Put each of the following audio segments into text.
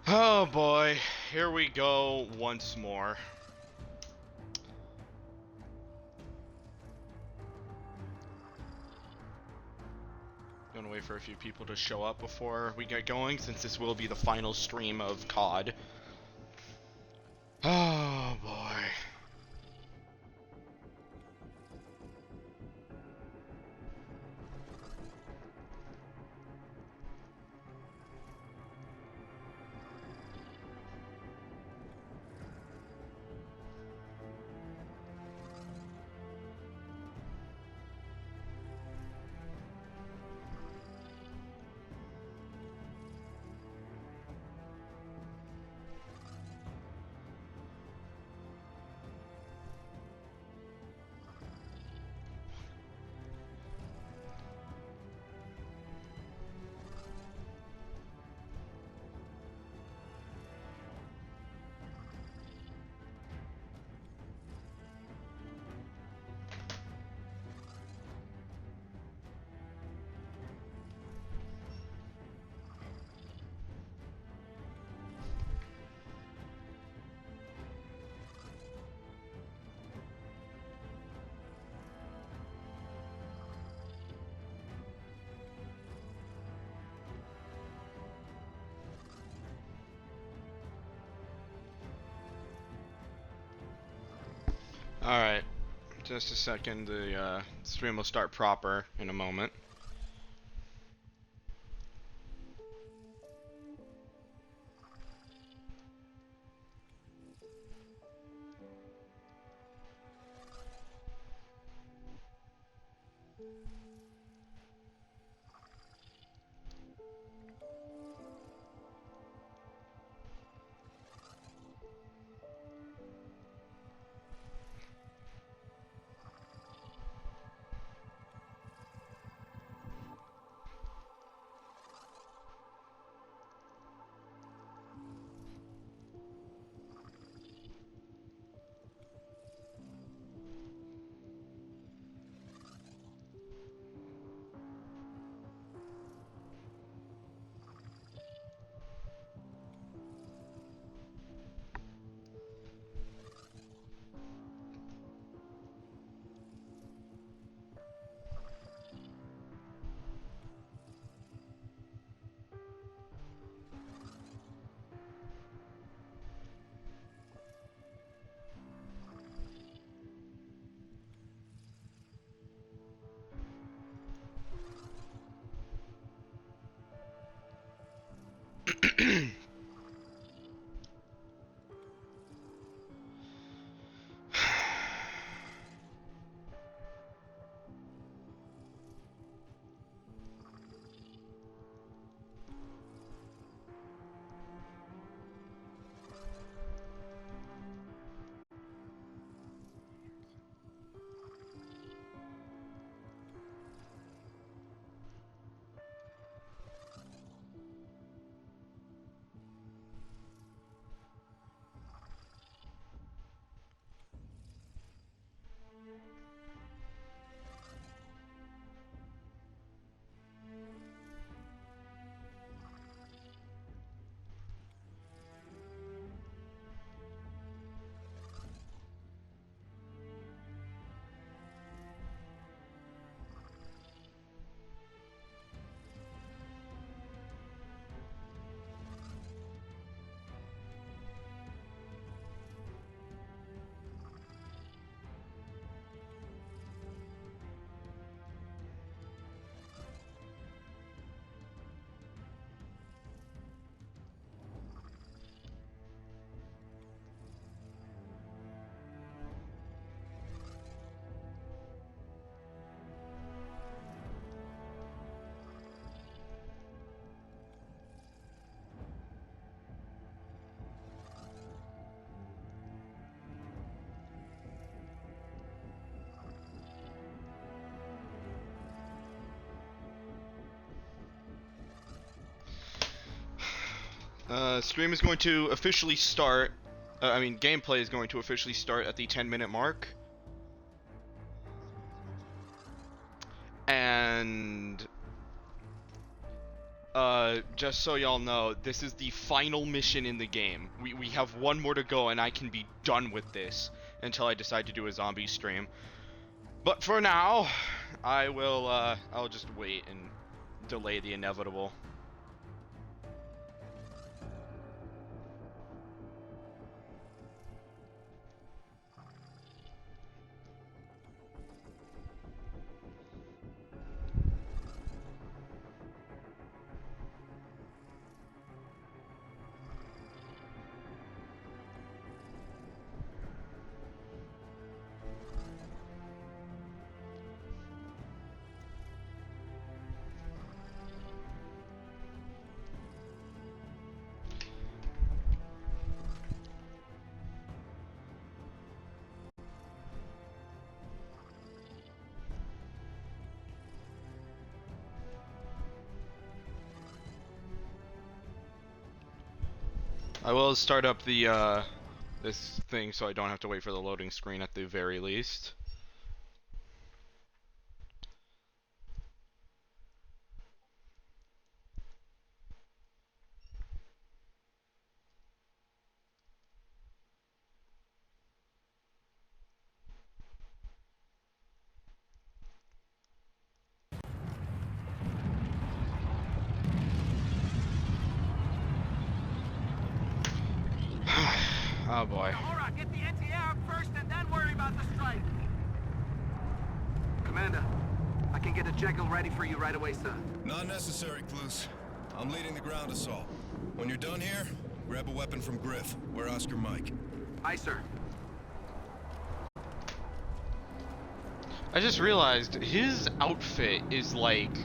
Oh boy, here we go once more. Gonna wait for a few people to show up before we get going, since this will be the final stream of COD. Oh boy. Alright, just a second, the stream will start proper in a moment. Stream is going to officially start. Gameplay is going to officially start at the 10-minute mark. And just so y'all know, this is the final mission in the game. We have one more to go, and I can be done with this until I decide to do a zombie stream. But for now, I'll just wait and delay the inevitable. I will start up the, this thing so I don't have to wait for the loading screen at the very least. Oh boy. Alright, get the NTA up first and then worry about the strike. Commander, I can get a Jekyll ready for you right away, sir. Not necessary, Cluse. I'm leading the ground assault. When you're done here, grab a weapon from Griff. We're Oscar Mike. Aye, sir. I just realized his outfit is like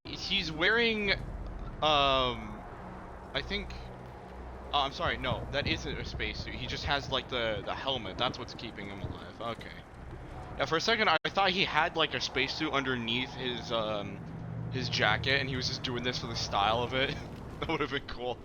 he's wearing I think I'm sorry, no, that isn't a spacesuit. He just has like the helmet. That's what's keeping him alive. Okay. Yeah, for a second I thought he had like a spacesuit underneath his jacket and he was just doing this for the style of it. That would have been cool.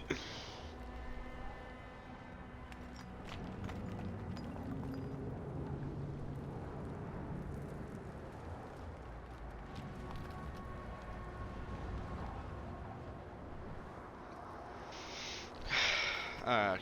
Okay.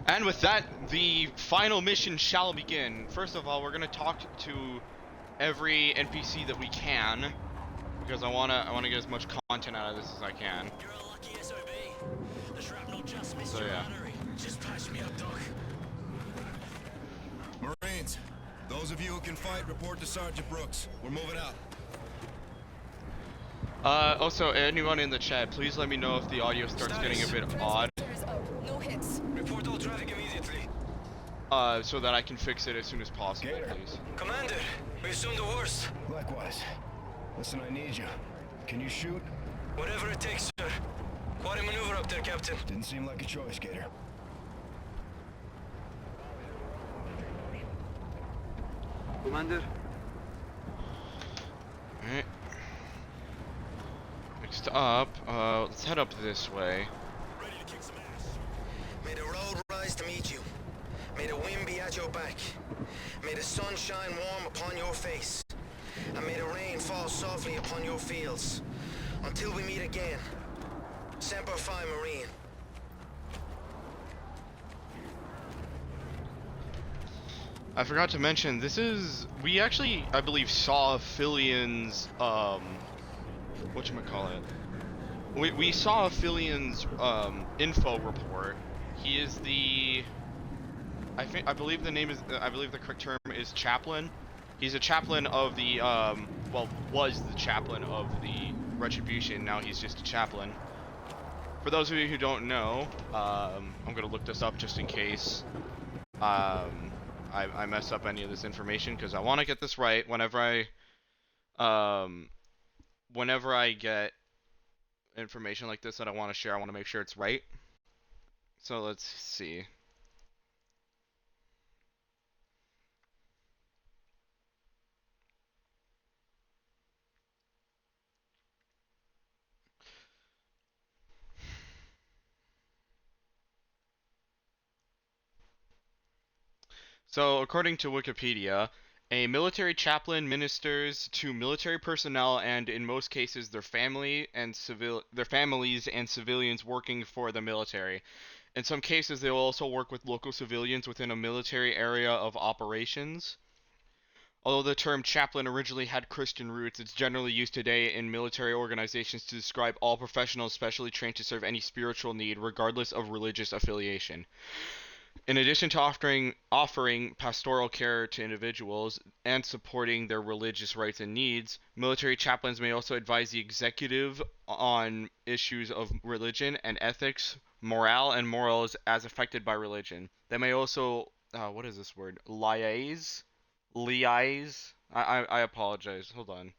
And with that, the final mission shall begin. First of all, we're gonna talk to every NPC that we can, because I wanna get as much content out of this as I can. You're a lucky SOB. The shrapnel just missed So, your yeah. artery. Just patch me up, Doc. Marines, those of you who can fight, report to Sergeant Brooks. We're moving out. Also, anyone in the chat, please let me know if the audio starts getting a bit odd, No hits. Report all traffic immediately. so that I can fix it as soon as possible, please. Commander, we assume the worst. Likewise. Listen, I need you. Can you shoot? Whatever it takes, sir. Quite a maneuver up there, Captain. Didn't seem like a choice, Gator. Commander? Alright. Next up, let's head up this way. Ready to kick some ass. May the road rise to meet you. May the wind be at your back. May the sun shine warm upon your face. And may the rain fall softly upon your fields. Until we meet again. Semper Fi, Marine. I forgot to mention, we actually, I believe, saw Fillion's, whatchamacallit. We saw Fillion's, info report. He is I believe the correct term is chaplain. He's a chaplain of the, well, was the chaplain of the Retribution, now he's just a chaplain. For those of you who don't know, I'm gonna look this up just in case, I mess up any of this information, because I want to get this right whenever I get information like this that I want to share. I want to make sure it's right. So let's see. So, according to Wikipedia, a military chaplain ministers to military personnel and, in most cases, their families and civilians working for the military. In some cases, they will also work with local civilians within a military area of operations. Although the term chaplain originally had Christian roots, it's generally used today in military organizations to describe all professionals specially trained to serve any spiritual need, regardless of religious affiliation. In addition to offering pastoral care to individuals and supporting their religious rights and needs, military chaplains may also advise the executive on issues of religion and ethics, morale, and morals as affected by religion. They may also, what is this word? Liaise? I apologize. Hold on.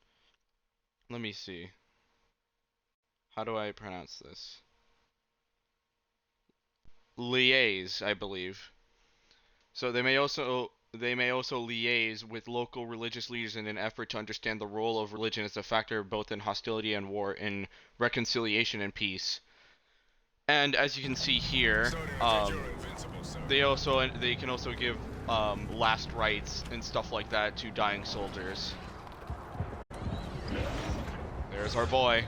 Let me see. How do I pronounce this? Liaise, I believe. So they may also liaise with local religious leaders in an effort to understand the role of religion as a factor both in hostility and war, in reconciliation and peace. And as you can see here, they can also give last rites and stuff like that to dying soldiers. There's our boy.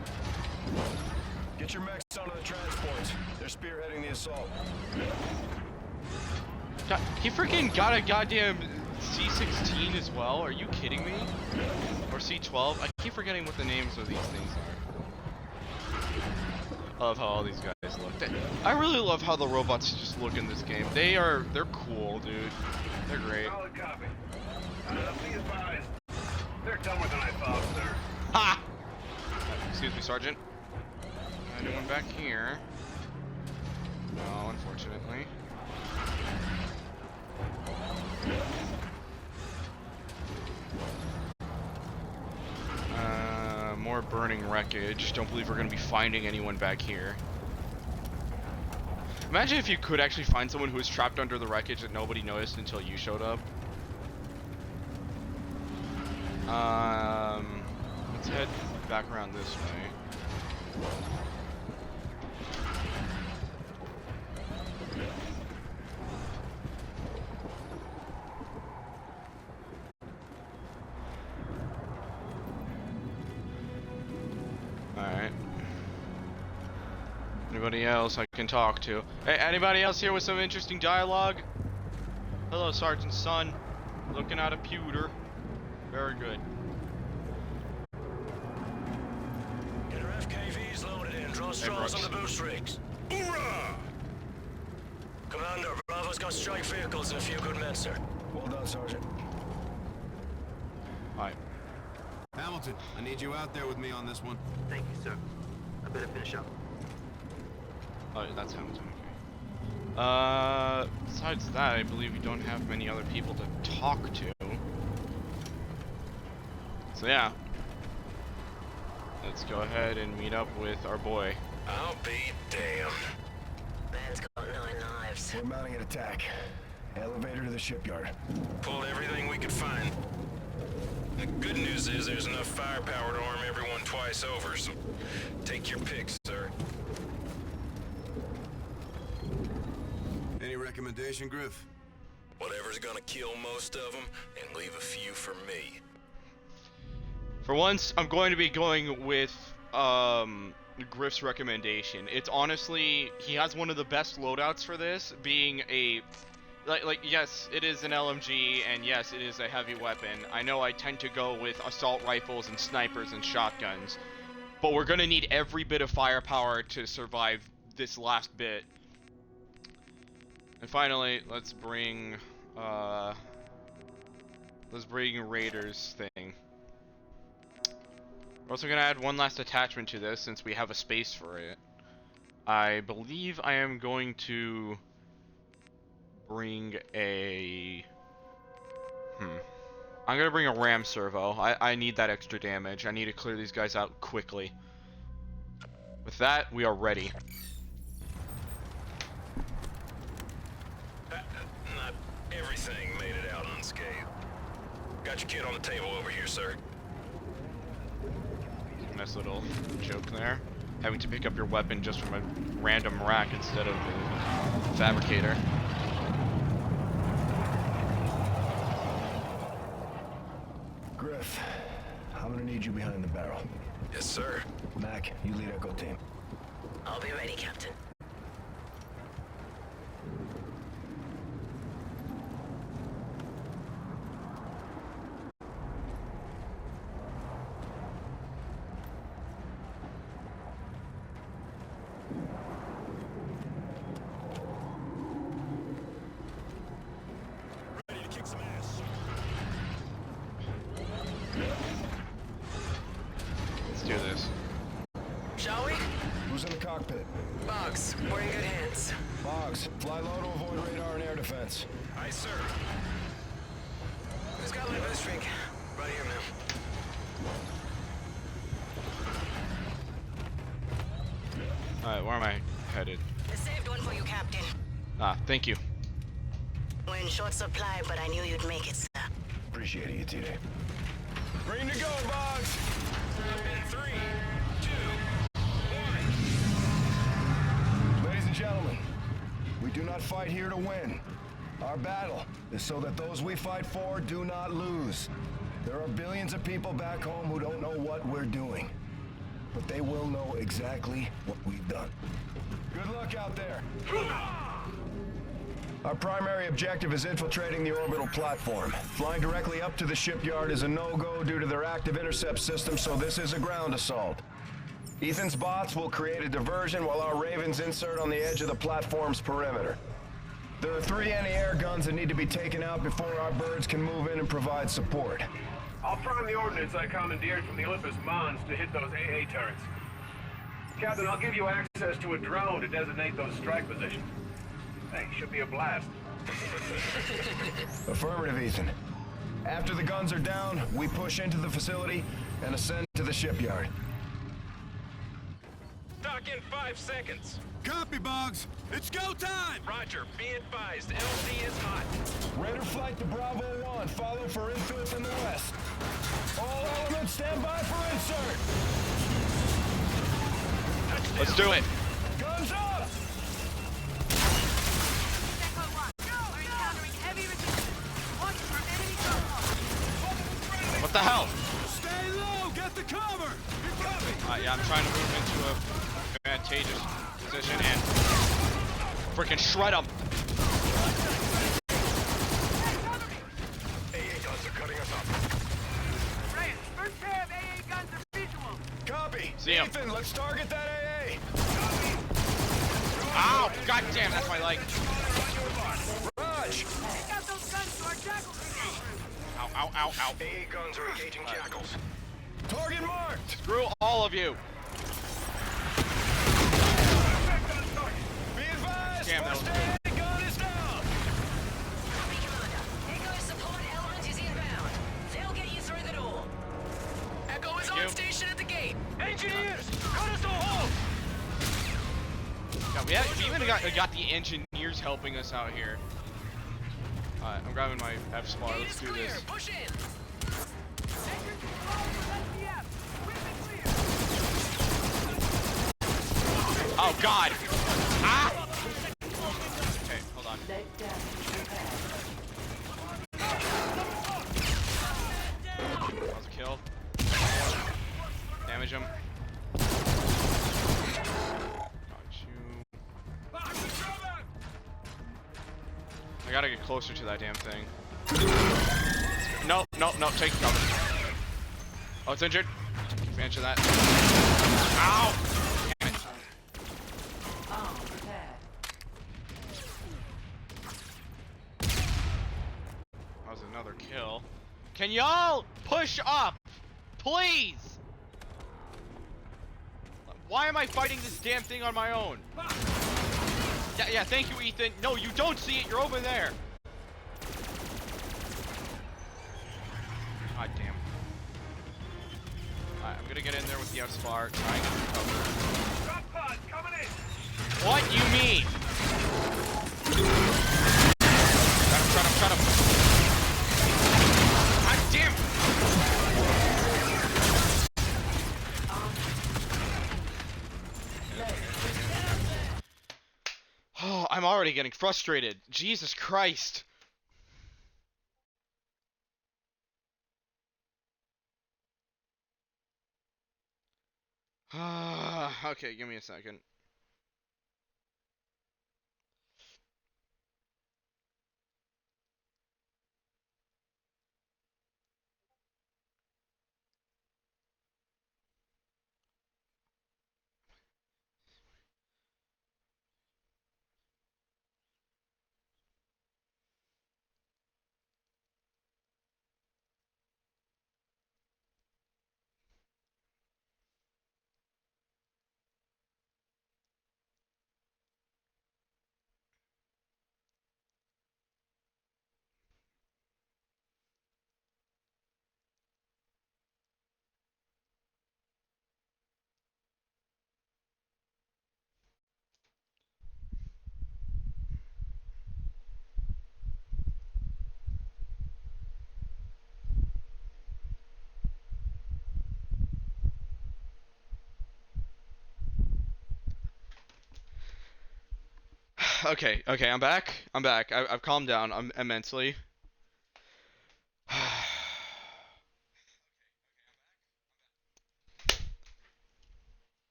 Get your mechs onto the transports. They're spearheading the assault. God, he freaking got a goddamn C-16 as well. Are you kidding me? Or C-12? I keep forgetting what the names of these things are. I love how all these guys look. I really love how the robots just look in this game. They're cool, dude. They're great. Solid copy. Be advised. They're dumber than I thought, sir. Ha! Excuse me, Sergeant. Anyone back here? No, unfortunately. More burning wreckage. Don't believe we're gonna be finding anyone back here. Imagine if you could actually find someone who was trapped under the wreckage that nobody noticed until you showed up. Let's head back around this way. Alright. Anybody else I can talk to? Hey, anybody else here with some interesting dialogue? Hello, Sergeant Son. Looking at a pewter. Very good. Get our FKVs loaded in. Draw straws on the boost rigs. Hoorah! Commander, Bravo's got strike vehicles and a few good men, sir. Well done, Sergeant. Alright. Hamilton, I need you out there with me on this one. Thank you, sir. I better finish up. Oh, that's Hamilton. Okay. Besides that, I believe we don't have many other people to talk to. So yeah. Let's go ahead and meet up with our boy. I'll be damned. Man's got 9 lives. We're mounting an attack. Elevator to the shipyard. Pulled everything we could find. The good news is there's enough firepower to arm everyone twice over, so take your pick, sir. Any recommendation, Griff? Whatever's gonna kill most of them, and leave a few for me. For once, I'm going to be going with Griff's recommendation. It's honestly, he has one of the best loadouts for this, being a like yes, it is an LMG, and yes, it is a heavy weapon. I know I tend to go with assault rifles and snipers and shotguns, but we're gonna need every bit of firepower to survive this last bit. And finally, let's bring Raiders thing. We're also gonna add one last attachment to this since we have a space for it. I believe I am going to bring a I'm gonna bring a ram servo. I need that extra damage. I need to clear these guys out quickly. With that, we are ready. Not everything made it out unscathed. Got your kid on the table over here, sir. Nice little joke there. Having to pick up your weapon just from a random rack instead of a fabricator. Griff, I'm gonna need you behind the barrel. Yes, sir. Mac, you lead Echo Team. I'll be ready, Captain. Ready to kick some ass. Let's do this. Shall we? Who's in the cockpit? Boggs, we're in good hands. Boggs, fly low to avoid radar and air defense. Aye, sir. Who's got light with this rig? Right here, ma'am. Alright, where am I headed? I saved one for you, Captain. Ah, thank you. We're in short supply, but I knew you'd make it, sir. Appreciate it, T-Day. Green to go, Boggs! In 3, 2, 1. Ladies and gentlemen, we do not fight here to win. Our battle is so that those we fight for do not lose. There are billions of people back home who don't know what we're doing, but they will know exactly what we've done. Good luck out there. Our primary objective is infiltrating the orbital platform. Flying directly up to the shipyard is a no-go due to their active intercept system, so this is a ground assault. Ethan's bots will create a diversion while our Ravens insert on the edge of the platform's perimeter. There are 3 anti-air guns that need to be taken out before our birds can move in and provide support. I'll prime the ordnance I commandeered from the Olympus Mons to hit those AA turrets. Captain, I'll give you access to a drone to designate those strike positions. Hey, should be a blast. Affirmative, Ethan. After the guns are down, we push into the facility and ascend to the shipyard. Dock in 5 seconds. Copy, Boggs. It's go time! Roger, be advised, LZ is hot. Raider flight to Bravo 1. Follow for infill in the west. All elements stand by for insert. Let's do it. Guns up! What the hell? Stay low! Get the cover! You're coming! Yeah, I'm trying to move into a advantageous position and freaking shred them. AA guns are cutting us up. Right, first pair of AA guns are visual. Copy. See him. Ethan, let's target that AA. Ow! God damn, that's my leg. Raj. Take out those guns so our jackals can get through. Ow, ow, ow, ow. AA guns are engaging jackals. Target marked. Screw all of you. Be advised. Damn, that was first aid gun is down. Copy, Commander. Echo's support element is inbound. They'll get you through the door. Echo is Thank on you. station at the gate. Engineers, cut us a hole. God, we even got the engineers helping us out here. Alright, I'm grabbing my F-spar. Gate Let's is do clear. this. Push in. Entrance control with SDF. Equipment clear. Oh God! Ah! Okay, hold on. That was a kill. Damage him. Got you. I gotta get closer to that damn thing. No, no, no, take cover. Oh, it's injured. Advantage of that. Ow! Damn it. That was another kill. Can y'all push up? Please! Why am I fighting this damn thing on my own? Yeah, thank you, Ethan. No, you don't see it. You're over there. God damn. Alright, I'm gonna get in there with the F-spar, try and get the cover. Drop pod coming in. What you mean? Shut him. God damn. Oh, I'm already getting frustrated. Jesus Christ. Okay, give me a second. Okay, I'm back. I've calmed down immensely.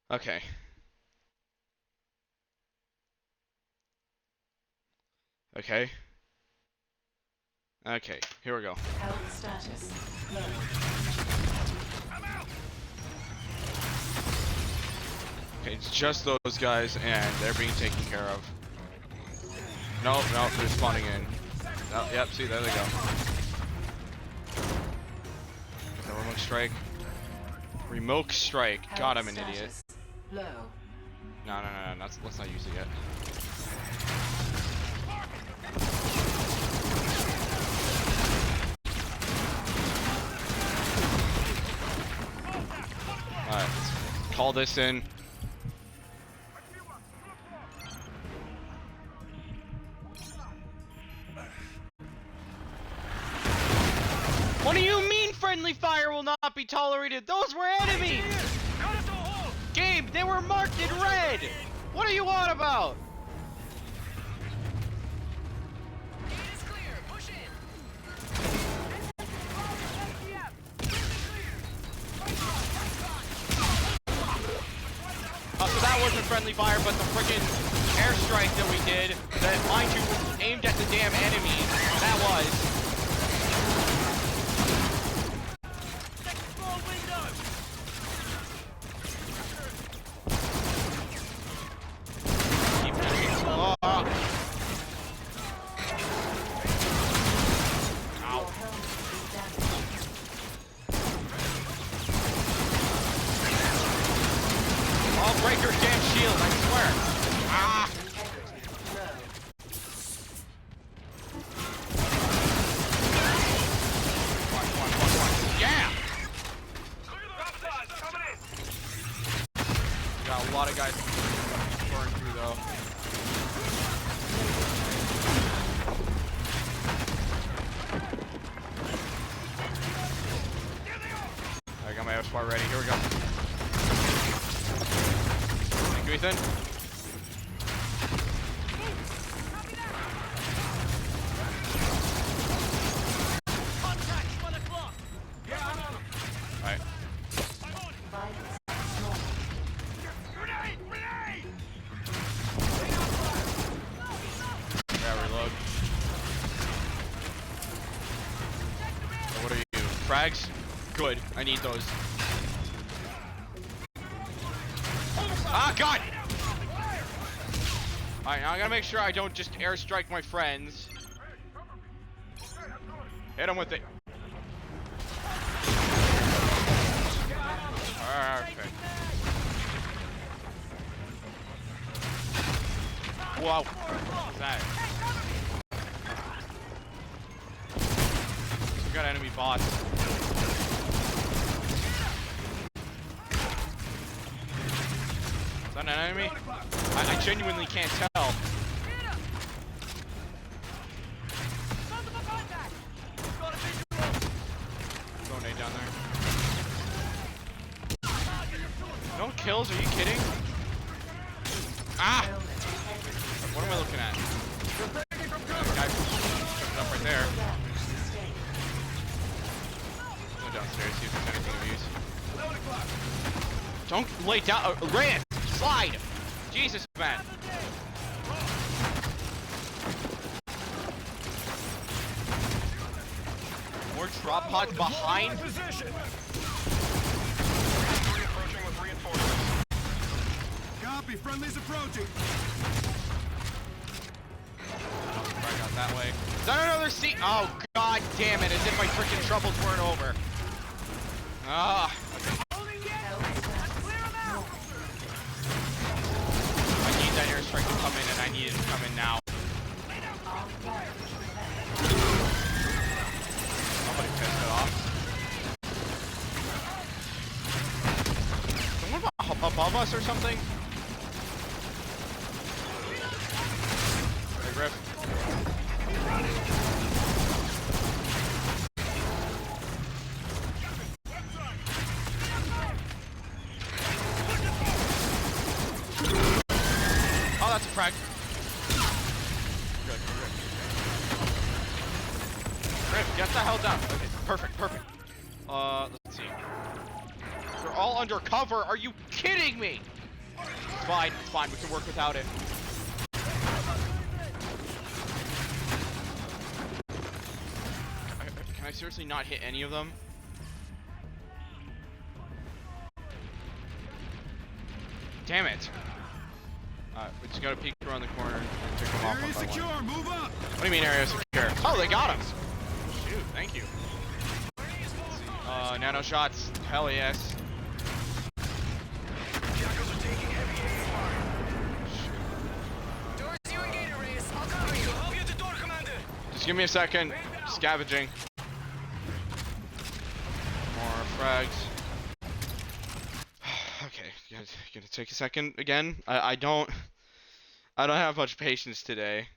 Okay. Okay. Okay, here we go. Health status low. Okay, it's just those guys, and they're being taken care of. No, they're spawning in. Oh, yep, see, there they go. The remote strike. Remote strike. God, I'm an idiot. Low. No, let's not use it yet. Alright, let's call this in. What do you mean friendly fire will not be tolerated? Those were enemies! Gabe, they were marked in red! What are you on about? Gate is clear. Push in. Oh, so friendly fire, but the freaking airstrike that we did, that, mind you, was aimed at the damn enemies. That was. Keep pushing. Oh. Ow. I'll break your damn shield, I swear. Ah! Come on. Yeah! Got a lot of guys pouring through though. I got my air spot ready. Here we go. Thank you, Ethan. Alright. Yeah, reload. So what are you? Frags? Good. I need those. Ah, God! Alright, now I gotta make sure I don't just airstrike my friends. Hit him with it. Okay. Whoa. What's that? We got enemy boss. Is that an enemy? I genuinely can't tell. Donate down there. No kills? Are you kidding? Ah! What am I looking at? The guy jumping up right there. Go downstairs, see if there's anything of use. Don't lay down. Ran! Slide! Jesus, man. More drop pods behind. Copy, friendly's approaching. Right out that way. Is that another seat? Oh, god damn it. As if my freaking troubles weren't over. Ah. Okay. I need that airstrike to come in, and I need it to come in now. Somebody pissed it off. Someone above us or something? Hey, Griff. Oh, that's a frag. Good, we're good. Griff, get the hell down. Okay, perfect. Let's see. They're all under cover. Are you kidding me? It's fine. We can work without it. Can I seriously not hit any of them? Damn it. We just gotta peek around the corner and pick them off one by one. Move up. What do you mean area secure? Oh, they got him! Shoot, thank you. Nano shots. Hell yes. Just give me a second. Scavenging. More frags. Okay, gonna take a second again. I don't have much patience today.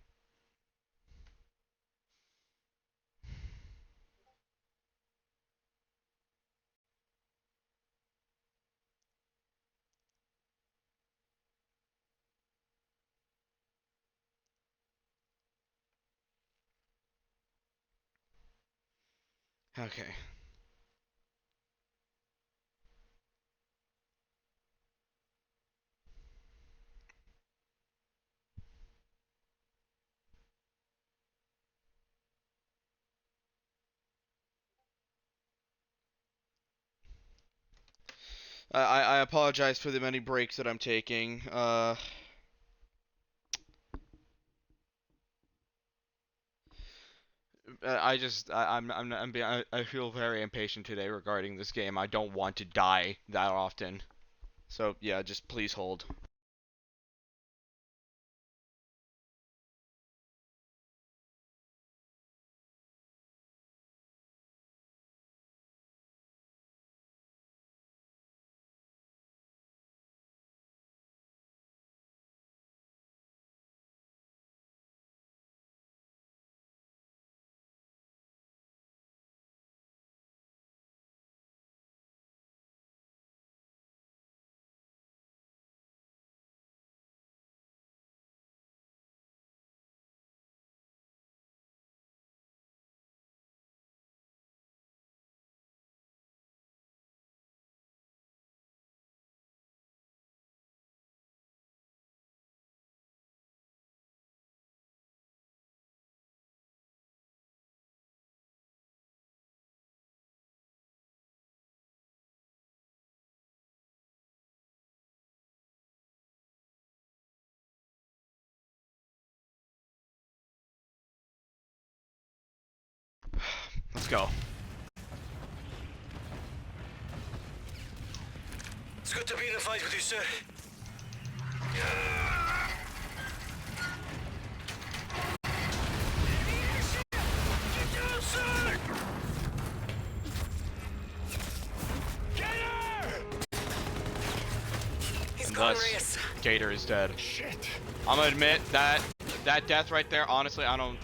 Okay. I apologize for the many breaks that I'm taking. I feel very impatient today regarding this game. I don't want to die that often. So yeah, just please hold. Let's go. It's good to be in a fight with you, sir. And thus, Gator is dead. Shit. I'm gonna admit that death right there, honestly, I don't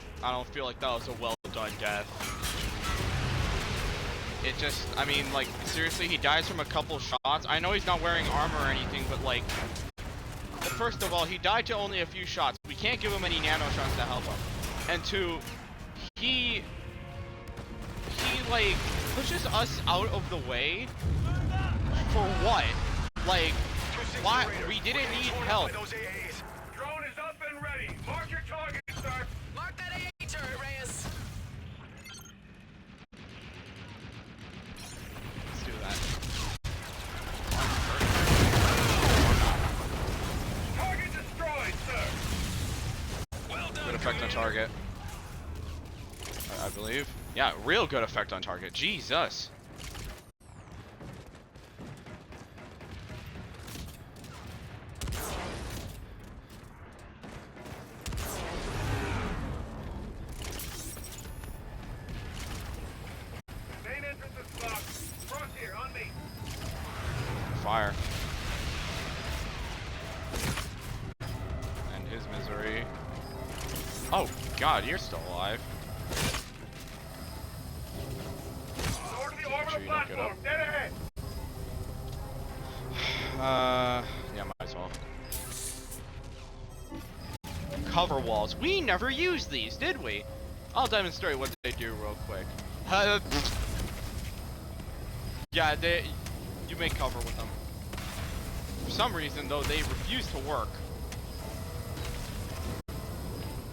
feel like that was a well done death. It just, I mean, like, seriously, he dies from a couple shots. I know he's not wearing armor or anything, but like, first of all, he died to only a few shots. We can't give him any nano shots to help him. And two, he like pushes us out of the way for what? Like, why? We didn't need help. Drone is up and ready. Mark your target, sir. Mark that AA turret, Reyes. Let's do that. Target destroyed, sir. Well done, Good effect on target. I believe. Yeah, real good effect on target. Jesus. Main entrance is blocked. Cross here, on me. Fire. And his misery. Oh, God, you're still alive. Over to the orbital sure you don't get platform, dead ahead. Yeah, might as well. Cover walls. We never used these, did we? I'll demonstrate what they do real quick. Yeah, you make cover with them. For some reason, though, they refuse to work.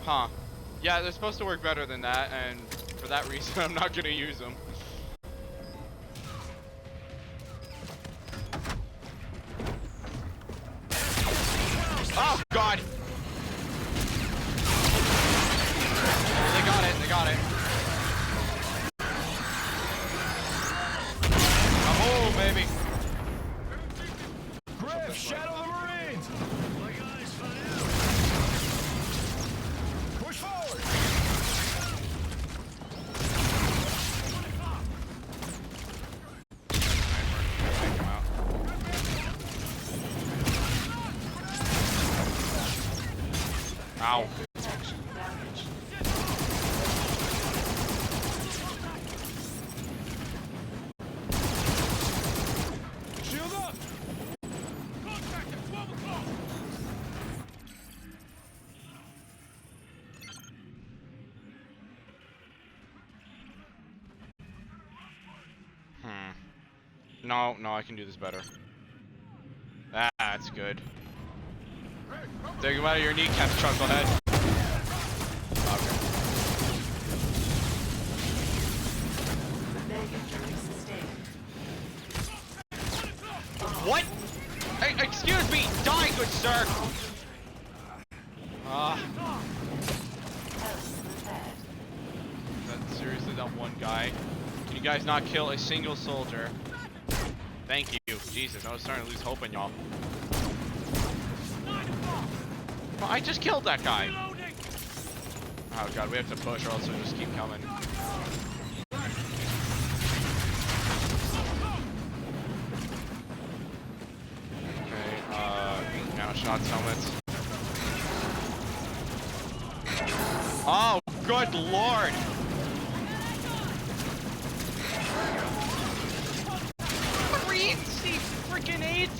Huh. Yeah, they're supposed to work better than that, and for that reason, I'm not gonna use them. Oh, God! They got it, they got it. Oh, baby. Griff, shadow the Marines! Push forward! Take him out. Ow. Protection damage. Shield up! Contact at 12 o'clock. No, I can do this better. That's good. Take him out of your kneecaps, chucklehead. Okay. Leg injury sustained. Bomb What? Hey, excuse me! Die, good sir! That's seriously that one guy. Can you guys not kill a single soldier? Thank you. Jesus, I was starting to lose hope in y'all. Well, I just killed that guy. Oh god, we have to push or else they'll just keep coming. Okay, now shots, helmets. Oh, good lord! Marines, these freaking aids!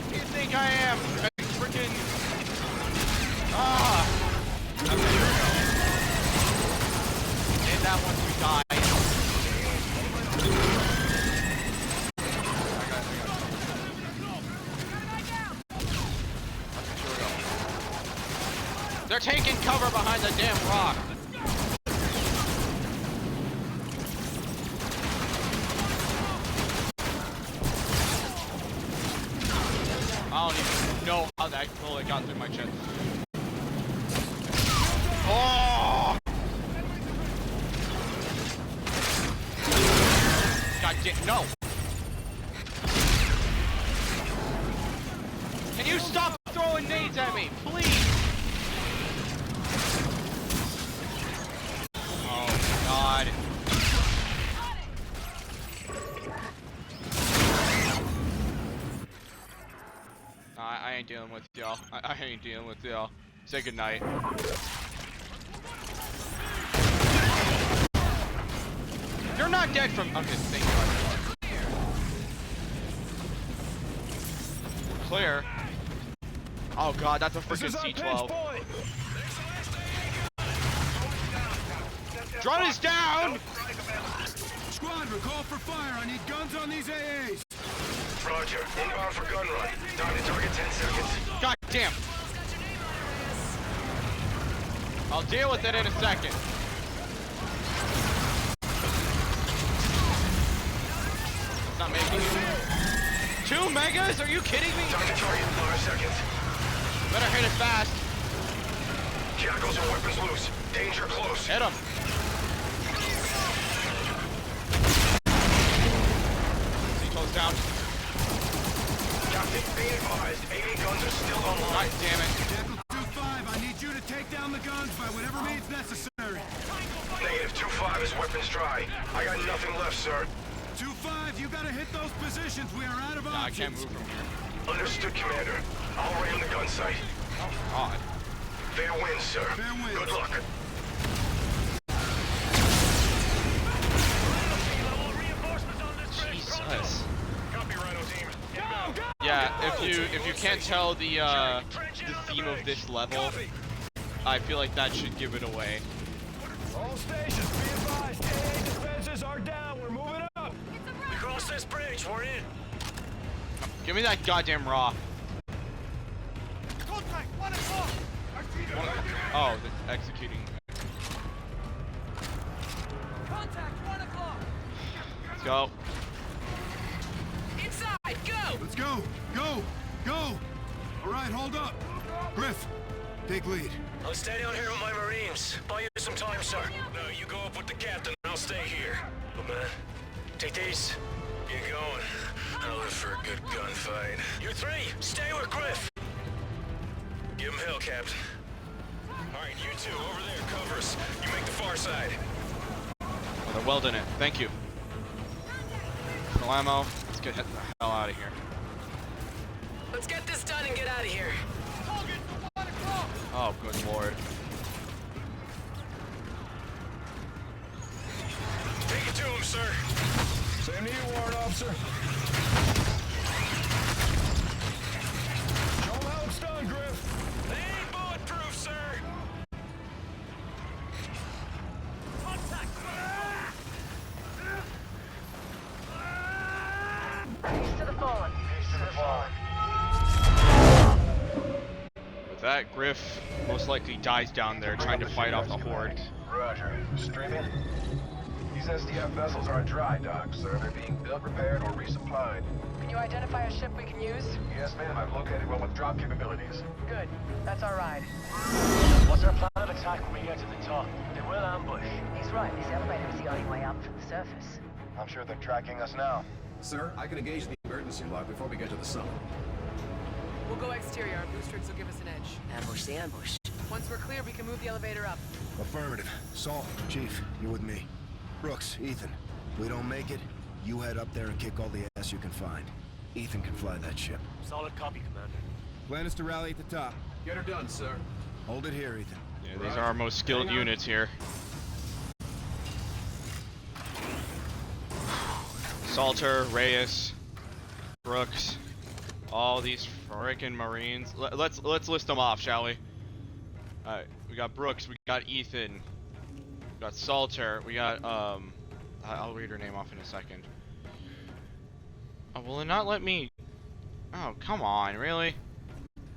Who do you think I am? A freaking... Ah! Okay, here we go. Did that once we die. They're taking cover behind the damn rock. I don't even know how that bullet got through my chest. Oh! God damn, no! Can you stop throwing nades at me, please? Oh, God. I ain't dealing with y'all. I ain't dealing with y'all. Say goodnight. You're not dead from... Okay, thank you. Clear. Oh god, that's a freaking C-12. Drone is down! Squadron, call for fire. I need guns on these AAs. Roger. Inbound for gun run. Down to target 10 seconds. God damn. I'll deal with it in a second. It's not making it. 2 megas? Are you kidding me? Down to target in 5 seconds. Better hit it fast. Jackals and weapons loose. Danger close. Hit him. C-12's down. Captain, be advised. AA guns are still online. God damn it. Jackal 2-5, I need you to take down the guns by whatever means necessary. Negative 2-5 is weapons dry. I got nothing left, sir. 2-5, you gotta hit those positions. We are out of Nah, I can't options. move from here. Understood, Commander. I'll ram the gun site. Oh, God. Fair winds, sir. Fair winds. Good luck. Jesus. Copy, Rhino team. Yeah, if you can't tell the theme of this level, I feel like that should give it away. All stations, be advised. AA defenses are down. We're moving up. Cross this bridge. We're in. Give me that goddamn raw. Oh, the executing. Let's go. Inside, go! Let's go. Go. Go. All right, hold up. Griff, take lead. I'll stay down here with my Marines. Buy you some time, sir. No, you go up with the captain. I'll stay here. But man, take these. Get going. I'll live for a good gunfight. You three, stay with Griff. Give him hell, Captain. All right, you two, over there, cover us. You make the far side. Oh, they're welding it. Thank you. No ammo. Let's get the hell out of here. Let's get this done and get out of here. Oh, good lord. Take it to him, sir. Same to you, warrant officer. Show 'em how it's done, Griff. They ain't bulletproof, sir. Peace to the fallen. With that, Griff most likely dies down there trying to fight off the horde. Roger. Streaming. These SDF vessels are at dry dock, sir. They're being built, repaired, or resupplied. Can you identify a ship we can use? Yes, ma'am. I've located one with drop capabilities. Good. That's our ride. What's our plan of attack when we get to the top? They will ambush. He's right. This elevator is the only way up from the surface. I'm sure they're tracking us now. Sir, I can engage the emergency lock before we get to the summit. We'll go exterior. Our boost rigs will give us an edge. Ambush the ambush. Once we're clear, we can move the elevator up. Affirmative. Salt, Chief, you're with me. Brooks, Ethan, we don't make it, you head up there and kick all the ass you can find. Ethan can fly that ship. Solid copy, Commander. Plan is to rally at the top. Get her done, sir. Hold it here, Ethan. Yeah, these are our most skilled units here. Salter, Reyes, Brooks, all these frickin' Marines. Let's list them off, shall we? Alright, we got Brooks, we got Ethan, we got Salter, we got I'll read her name off in a second. Oh, will it not let me? Oh, come on, really?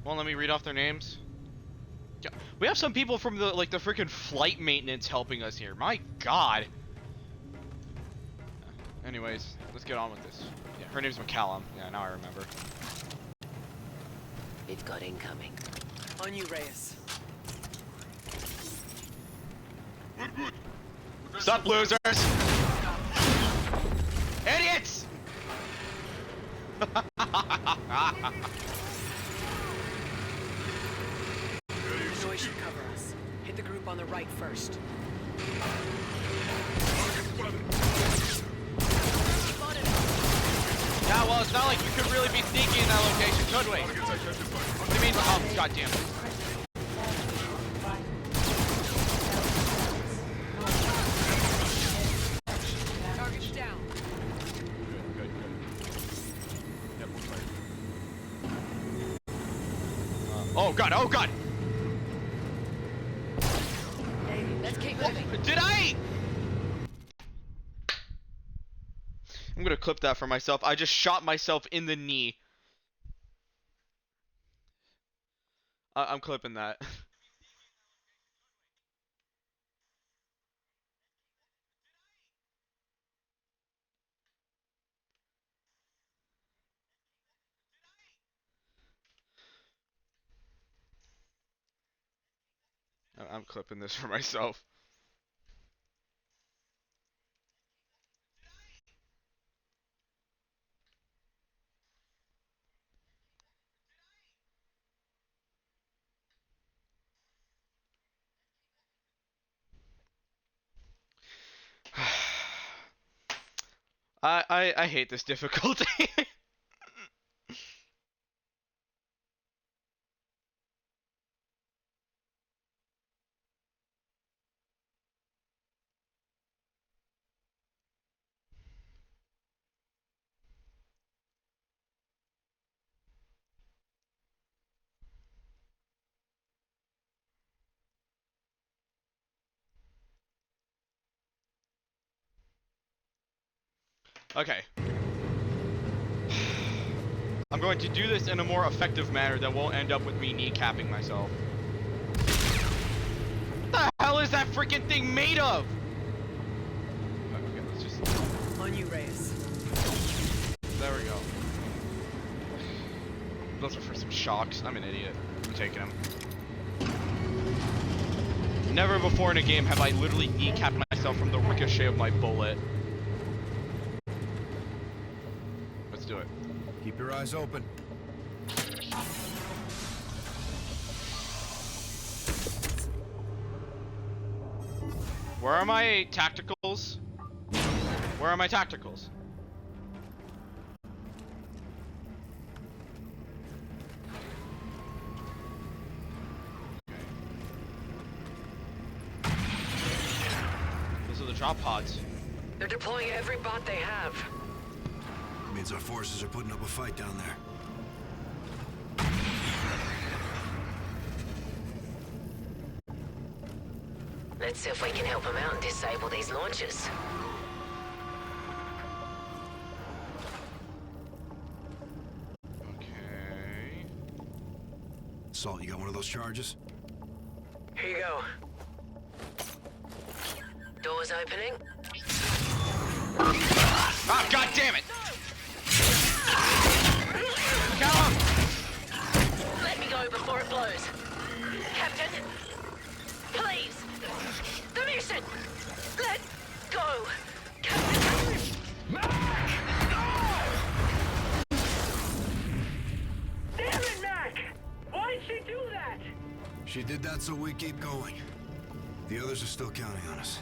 Won't let me read off their names? Yeah, we have some people from the the freaking flight maintenance helping us here. My God. Anyways, let's get on with this. Yeah, her name's McCallum. Yeah, now I remember. We've got incoming. On you, Reyes. Stop, losers! Idiots! Noise should cover us. Hit the group on the right first. Yeah, well, it's not like we could really be sneaky in that location, could we? What do you mean? Oh, goddamn. Target's down. Good. Yep, we're clear. Oh God! Hey, let's keep moving. Did I? I'm gonna clip that for myself. I just shot myself in the knee. I'm clipping that. I'm clipping this for myself. I hate this difficulty. Okay. I'm going to do this in a more effective manner that won't end up with me kneecapping myself. What the hell is that freaking thing made of? Okay, let's just... On you, Reyes. There we go. Those are for some shocks. I'm an idiot. I'm taking them. Never before in a game have I literally kneecapped myself from the ricochet of my bullet. Let's do it. Keep your eyes open. Where are my tacticals? Where are my tacticals? Those are the drop pods. They're deploying every bot they have. Means our forces are putting up a fight down there. Let's see if we can help them out and disable these launchers. Okay. Salt, you got one of those charges? Here you go. Doors opening. Ah, god damn it! Callum! Let me go before it blows. Captain, please. The mission. Let go. Captain. Damn it, Mac! Why did she do that? She did that so we keep going. The others are still counting on us.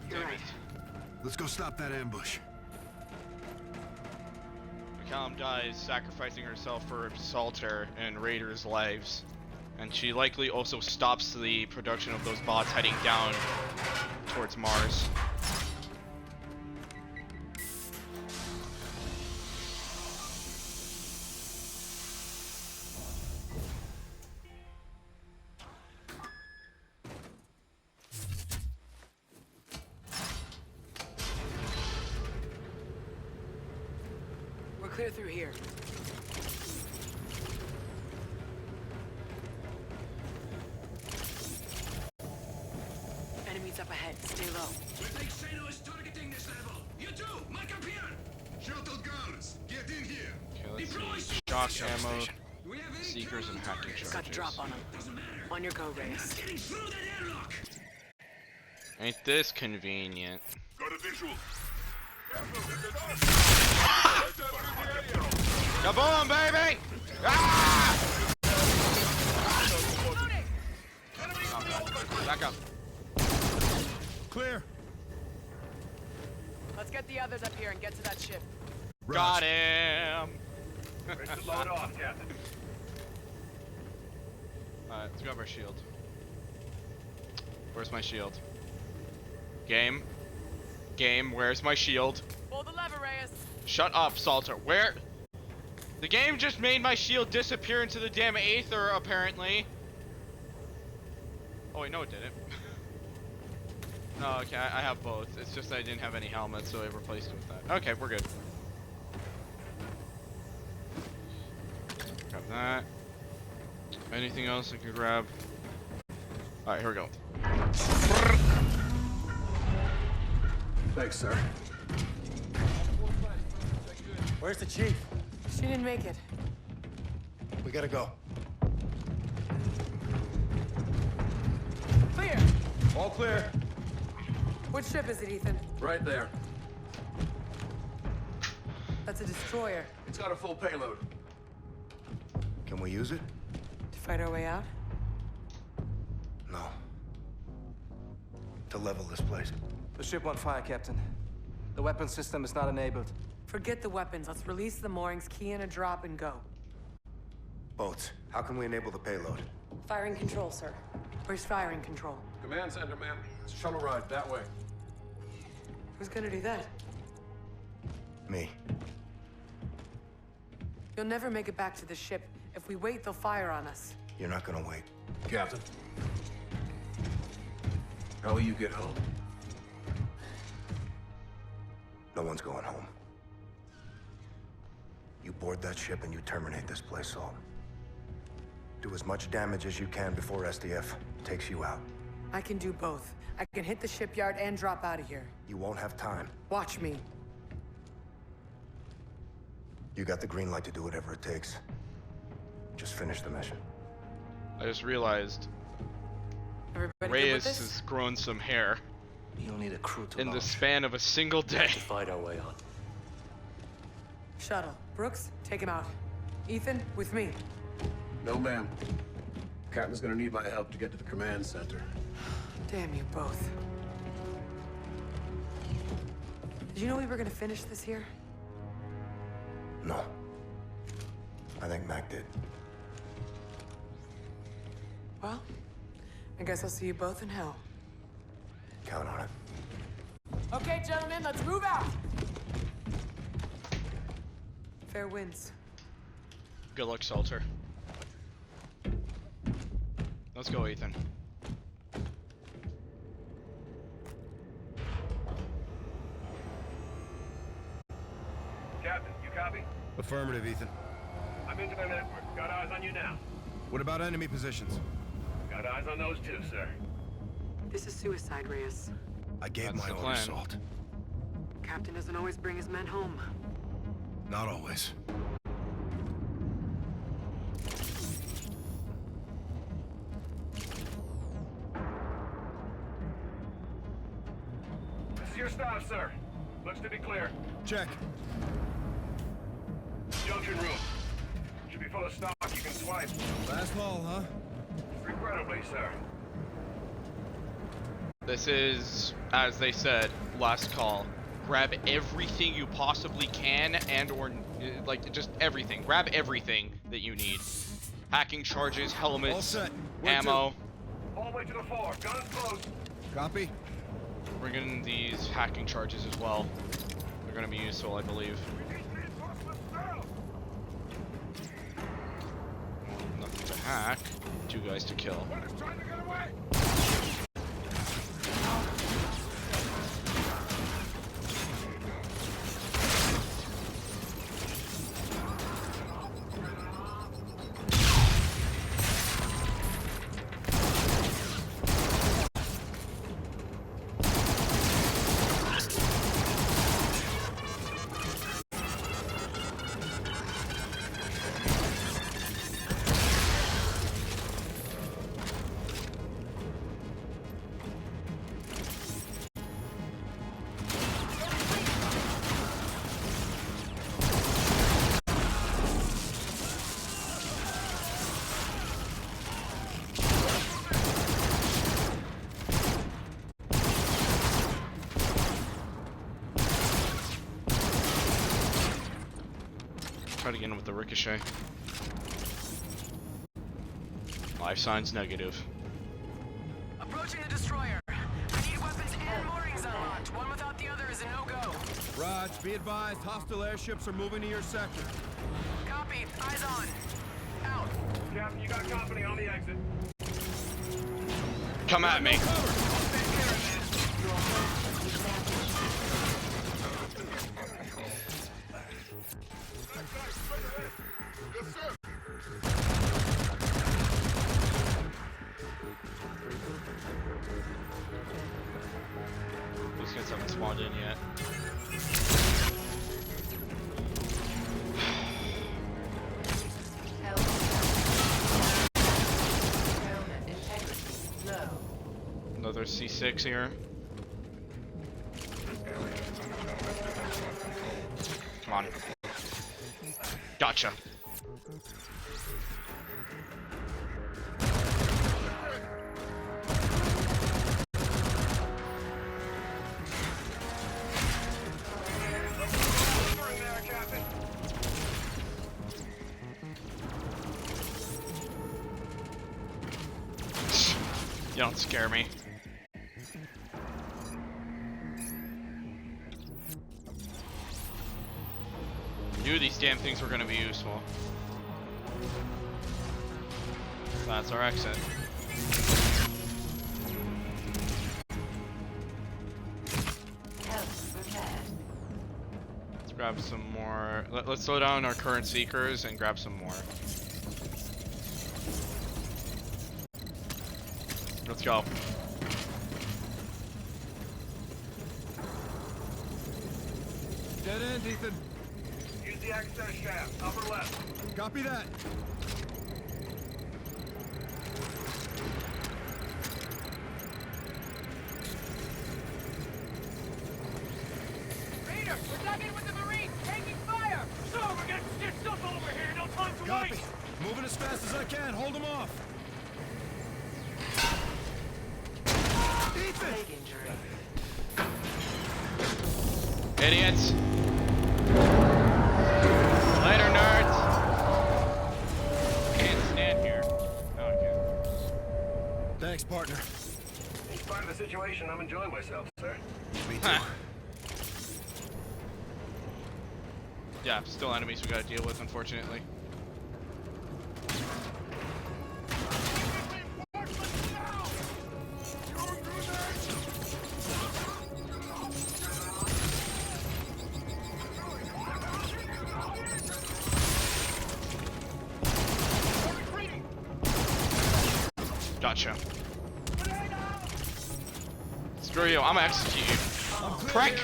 Damn it. Let's go stop that ambush. McCallum dies, sacrificing herself for Salter and Raiders' lives. And she likely also stops the production of those bots heading down towards Mars. We're clear through here. Enemies up ahead. Stay low. We think Shano is targeting this level. You too, Mike up here. Shuttle guns, get in here. Okay, let's see. Shock ammo, seekers, and hacking charges. Got the drop on them. On your go, Reyes. Getting through that airlock. Ain't this convenient? Got a visual. Kaboom, baby! Ah! Back up. Clear. Let's get the others up here and get to that ship. Got him! Load off, Captain. Alright, let's grab our shield. Where's my shield? Game? Game, where's my shield? Pull the lever, Reyes. Shut up, Salter. Where? The game just made my shield disappear into the damn aether, apparently. Oh wait, no it didn't. No, okay, I have both. It's just I didn't have any helmets, so I replaced it with that. Okay, we're good. Grab that. Anything else I could grab? Alright, here we go. Thanks, sir. Where's the chief? She didn't make it. We gotta go. Clear. All clear. Which ship is it, Ethan? Right there. That's a destroyer. It's got a full payload. Can we use it? To fight our way out? No. To level this place. The ship on fire, Captain. The weapon system is not enabled. Forget the weapons. Let's release the moorings, key in a drop, and go. Boats. How can we enable the payload? Firing control, sir. Where's firing control? Command center, ma'am. It's a shuttle ride that way. Who's gonna do that? Me. You'll never make it back to the ship. If we wait, they'll fire on us. You're not gonna wait. Captain. How will you get home? No one's going home. You board that ship and you terminate this place, Salt. Do as much damage as you can before SDF takes you out. I can do both. I can hit the shipyard and drop out of here. You won't have time. Watch me. You got the green light to do whatever it takes. Just finish the mission. I just realized Everybody good with Reyes this? has grown some hair You'll need a crew to in the launch. span of a single day. To fight our way on. Shuttle. Brooks, take him out. Ethan, with me. No, ma'am. Captain's gonna need my help to get to the command center. Damn you both. Did you know we were gonna finish this here? No. I think Mac did. Well, I guess I'll see you both in hell. Count on it. Okay, gentlemen, let's move out! Fair winds. Good luck, Salter. Let's go, Ethan. Captain, you copy? Affirmative, Ethan. I'm into their network. Got eyes on you now. What about enemy positions? Got eyes on those too, sir. This is suicide, Reyes. I gave That's my the order, plan. Salt. Captain doesn't always bring his men home. Not always. This is your stop, sir. Looks to be clear. Check. Junction room. Should be full of stock you can swipe. Last haul, huh? Regrettably, sir. This is, as they said, last call. Grab everything you possibly can and or like just everything. Grab everything that you need. Hacking charges, All helmets, set. Where ammo. All the way to the floor. Guns close. Copy. Bring in these hacking charges as well. They're gonna be useful, I believe. Nothing to hack. 2 guys to kill. Try to get in with the ricochet. Life signs negative. Approaching the destroyer. I need weapons and moorings unlocked. One without the other is a no-go. Raj, be advised, hostile airships are moving to your sector. Copy. Eyes on. Out. Captain, you got company on the exit. Come at me. These guys haven't spawned in yet. Another C6 here. Come on. Gotcha. You don't scare me. Knew these damn things were gonna be useful. That's our exit. Let's grab some more. Let's slow down our current seekers and grab some more. Let's go. Dead end, Ethan. Use the access shaft. Upper left. Copy that. Raider, we're dug in with the Marines. Taking fire. So, we're getting stitched up over here. No time to Copy. waste. Moving as fast as I can. Hold them off. Ethan! Idiots. Later, nerds. Can't stand here. No, I can't. Thanks, partner. In spite of the situation, I'm enjoying myself, sir. Me too. Huh. Yeah, still enemies we gotta deal with, unfortunately. Gotcha. Let's Screw you, I'm gonna execute you. Prick!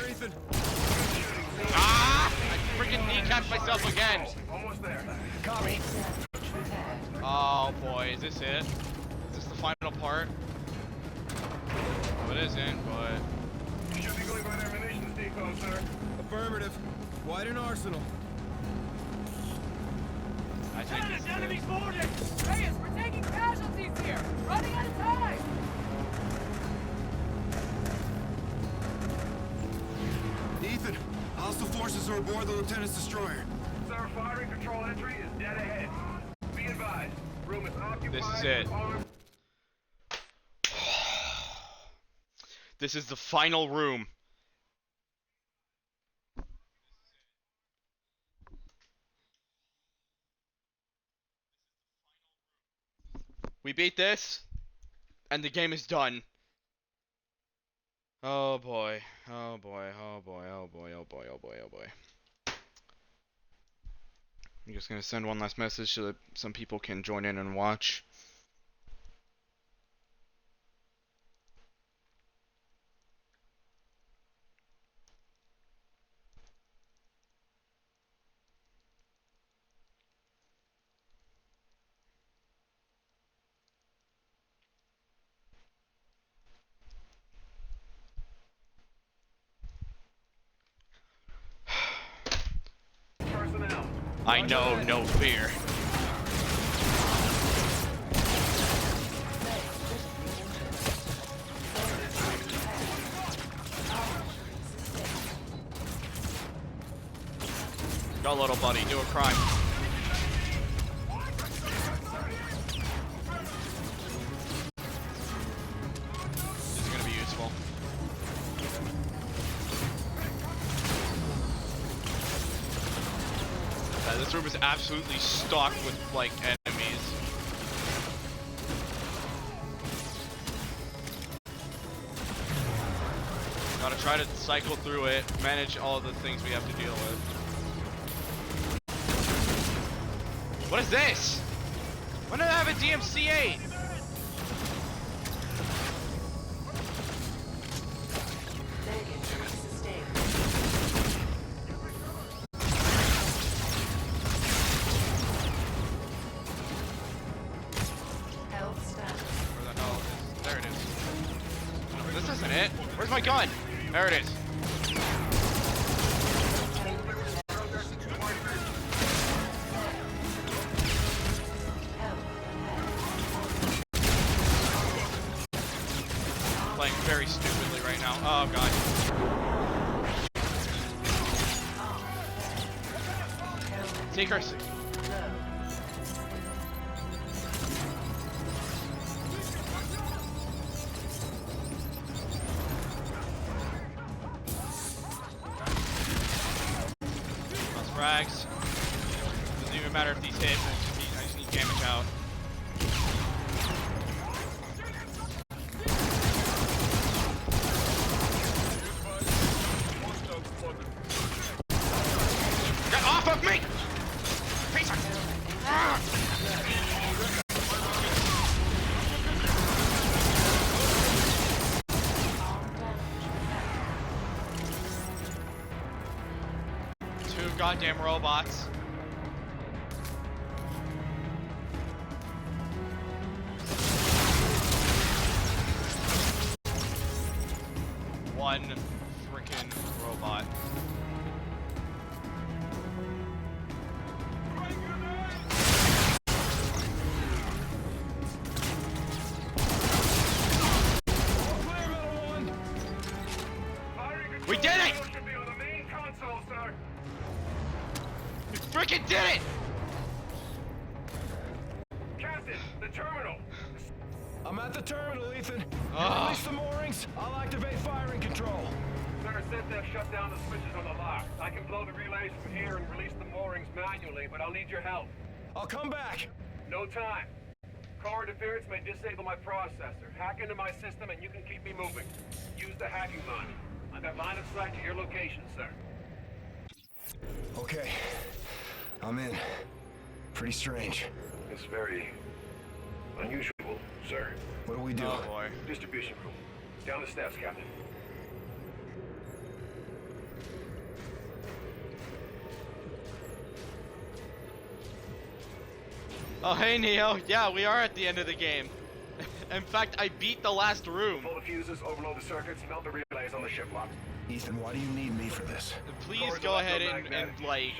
Ah! I freaking kneecapped myself again. Almost there. Copy. Oh boy, is this it? Is this the final part? No, it isn't, but... You should be going by their munitions depot, sir. Affirmative. Quite an arsenal. I think this is it. Reyes, we're taking casualties here! Running out of time! Ethan, hostile forces are aboard the lieutenant's destroyer. Sir, firing control entry is dead ahead. Be advised. Room is occupied. This is it. This is the final room. We beat this, and the game is done. Oh boy, oh boy, oh boy, oh boy, oh boy, oh boy, oh boy. I'm just gonna send one last message so that some people can join in and watch. Personnel. I know no fear. Go, little buddy, do a crime. This is gonna be useful. This room is absolutely stocked with, like, enemies. Gotta try to cycle through it, manage all the things we have to deal with. What is this? When did I have a DMC-8? Where the hell is... There it is. No, this isn't it. Where's my gun? There it is. Playing very stupidly right now. Oh god. Take her. Frags. Doesn't even matter if these hit. I just need damage out. Get off of me! Piece of... Ah! Goddamn robots. One frickin' robot. We did it! Frickin' did it! Captain, the terminal. I'm at the terminal, Ethan. You release the moorings, I'll activate firing control. Sir, Synthef shut down the switches on the lock. I can blow the relays from here and release the moorings manually, but I'll need your help. I'll come back. No time. Core interference may disable my processor. Hack into my system and you can keep me moving. Use the hacking line. I've got line of sight to your location, sir. Okay. I'm in. Pretty strange. It's very unusual, sir. What do we do? Oh boy. Distribution room. Down the steps, Captain. Oh, hey, Neo. Yeah, we are at the end of the game. In fact, I beat the last room. Pull the fuses, overload the circuits, melt the relays on the ship lock. Ethan, why do you need me for this? Please go ahead and like,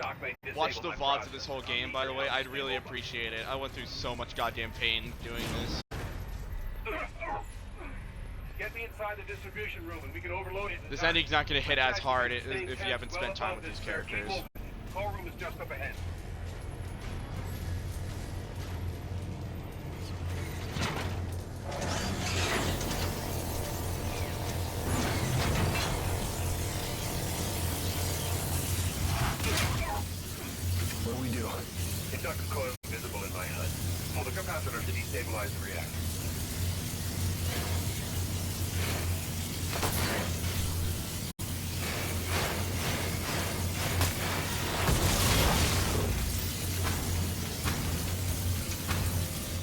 watch the VODs of this whole game, by the way. I'd really appreciate it. I went through so much goddamn pain doing this. Get me inside the distribution room and we can overload it. This ending's not going to hit as hard if you haven't spent time with these characters. Call room is just up ahead. What do we do? Inductive coil visible in my HUD. Pull the capacitor to destabilize the reactor.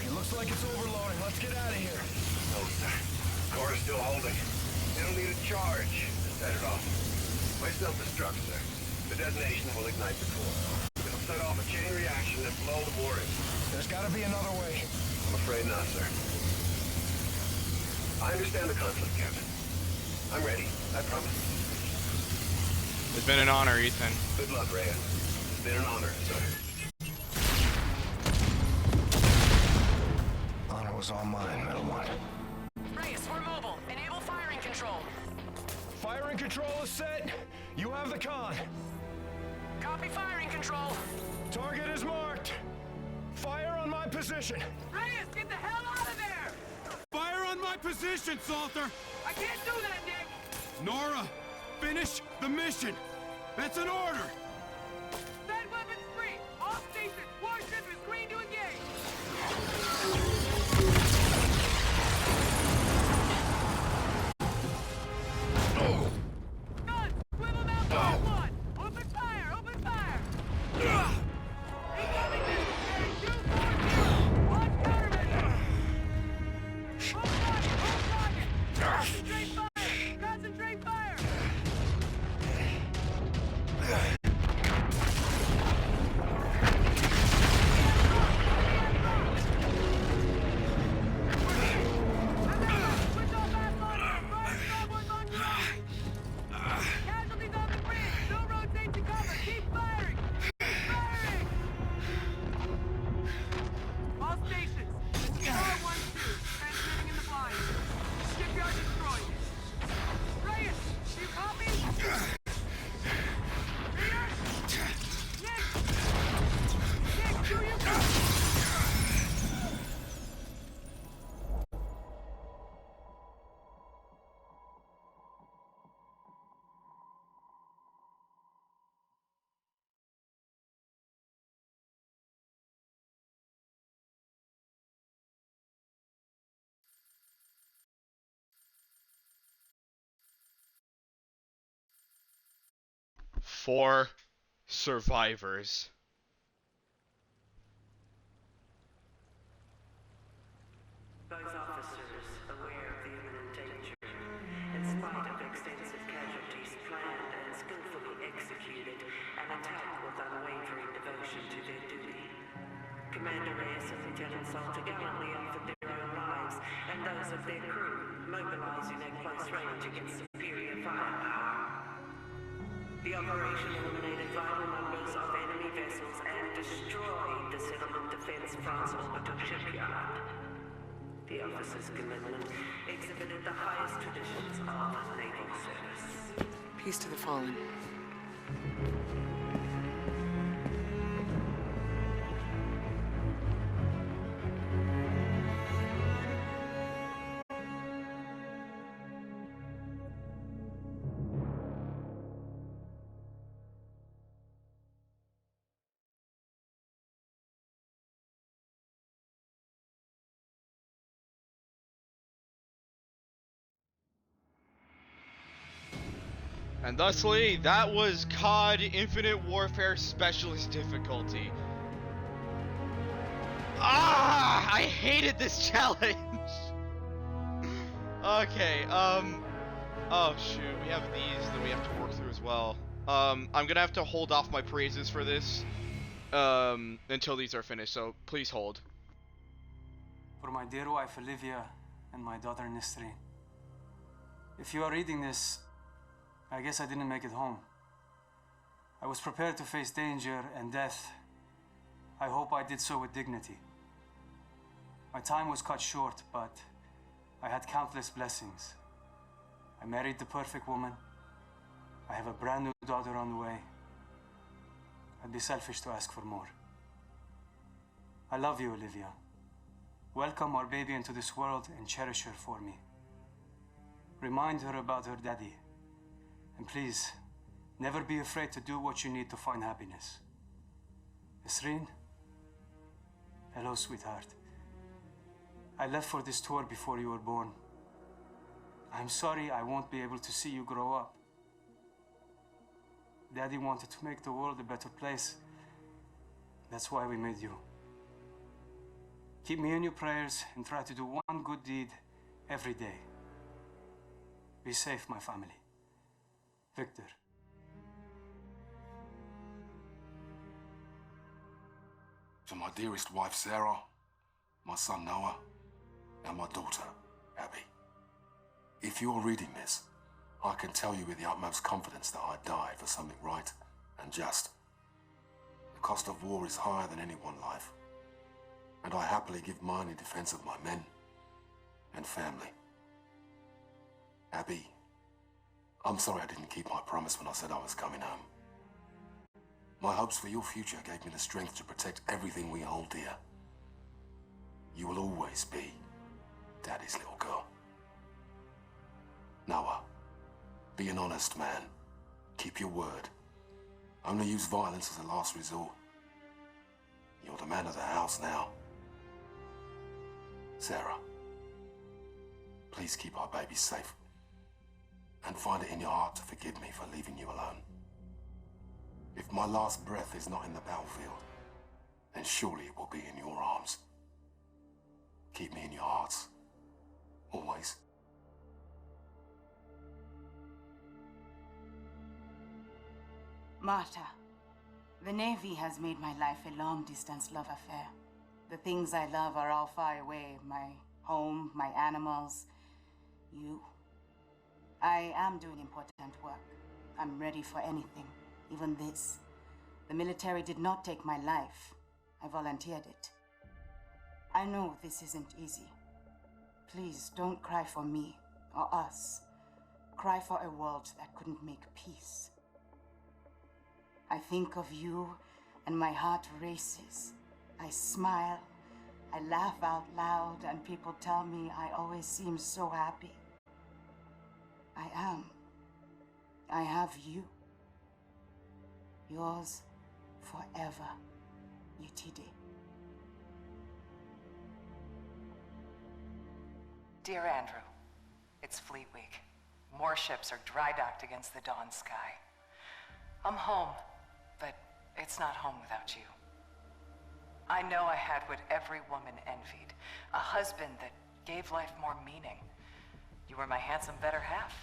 It looks like it's overloading. Let's get out of here. No, sir. Core is still holding. It'll need a charge to set it off. My self-destruct, sir. The detonation will ignite the core. It'll set off a chain reaction and blow the mooring. There's gotta be another way. I'm afraid not, sir. I understand the conflict, Captain. I'm ready. I promise. It's been an honor, Ethan. Good luck, Reyes. It's been an honor, sir. Honor was all mine, Metal One. Reyes, we're mobile. Enable firing control. Firing control is set. You have the con. Copy firing control. Target is marked. Fire on my position. Reyes, get the hell out of there! Fire on my position, Salter! I can't do that, Nick! Nora, finish the mission! That's an order! Send weapons free! All stations! Warship is green to engage! Guns! Swivel mount to one! Open fire! Open fire! Incoming missile! 242! On countermeasure! Hold target! Concentrate fire! Concentrate fire! Switch off fast line! Fire starboard on your right! Casualties on the bridge! No rotate to cover! Keep firing! Keep firing! All stations! R12, transmitting in the blind. Shipyard destroyed. Reyes, do you copy? Peter? Nick! Nick, do you copy? Four survivors. Those officers, aware of the imminent danger, in spite of extensive casualties, planned and skillfully executed an attack with unwavering devotion to their duty. Commander Reyes and Lieutenant Salter gallantly offered their own lives and those of their crew, mobilizing at close range against superior firepower. The operation eliminated vital numbers of enemy vessels and destroyed the settlement defense front's orbital shipyard. The officer's commitment exhibited the highest traditions of naval service. Peace to the fallen. And thusly, that was COD Infinite Warfare Specialist difficulty. Ah! I hated this challenge! Okay, oh shoot, we have these that we have to work through as well. I'm gonna have to hold off my praises for this, until these are finished, so please hold. For my dear wife Olivia and my daughter Nisreen. If you are reading this, I guess I didn't make it home. I was prepared to face danger and death. I hope I did so with dignity. My time was cut short, but I had countless blessings. I married the perfect woman. I have a brand new daughter on the way. I'd be selfish to ask for more. I love you, Olivia. Welcome our baby into this world and cherish her for me. Remind her about her daddy. And please, never be afraid to do what you need to find happiness. Nisreen? Hello, sweetheart. I left for this tour before you were born. I'm sorry I won't be able to see you grow up. Daddy wanted to make the world a better place. That's why we made you. Keep me in your prayers and try to do one good deed every day. Be safe, my family. Victor. To my dearest wife, Sarah, my son, Noah, and my daughter, Abby. If you're reading this, I can tell you with the utmost confidence that I died for something right and just. The cost of war is higher than any one life, and I happily give mine in defense of my men and family. Abby, I'm sorry I didn't keep my promise when I said I was coming home. My hopes for your future gave me the strength to protect everything we hold dear. You will always be Daddy's little girl. Noah, be an honest man. Keep your word. Only use violence as a last resort. You're the man of the house now. Sarah, please keep our baby safe. And find it in your heart to forgive me for leaving you alone. If my last breath is not in the battlefield, then surely it will be in your arms. Keep me in your hearts. Always. Marta, the Navy has made my life a long-distance love affair. The things I love are all far away. My home, my animals, you. I am doing important work. I'm ready for anything, even this. The military did not take my life. I volunteered it. I know this isn't easy. Please don't cry for me or us. Cry for a world that couldn't make peace. I think of you and my heart races. I smile, I laugh out loud, and people tell me I always seem so happy. I am. I have you. Yours forever, Yetide. Dear Andrew, it's Fleet Week. More ships are dry docked against the dawn sky. I'm home, but it's not home without you. I know I had what every woman envied, a husband that gave life more meaning. You were my handsome better half.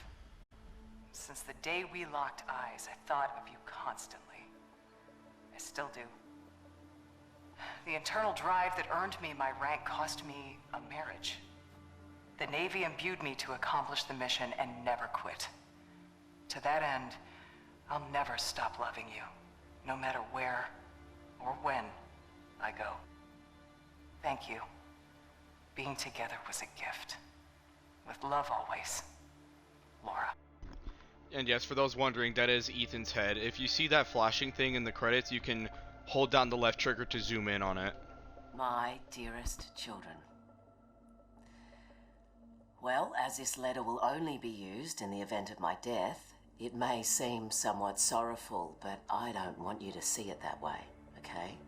Since the day we locked eyes, I thought of you constantly. I still do. The internal drive that earned me my rank cost me a marriage. The Navy imbued me to accomplish the mission and never quit. To that end, I'll never stop loving you, no matter where or when I go. Thank you. Being together was a gift. With love always, Laura. And yes, for those wondering, that is Ethan's head. If you see that flashing thing in the credits, you can hold down the left trigger to zoom in on it. My dearest children. Well, as this letter will only be used in the event of my death, it may seem somewhat sorrowful, but I don't want you to see it that way, okay?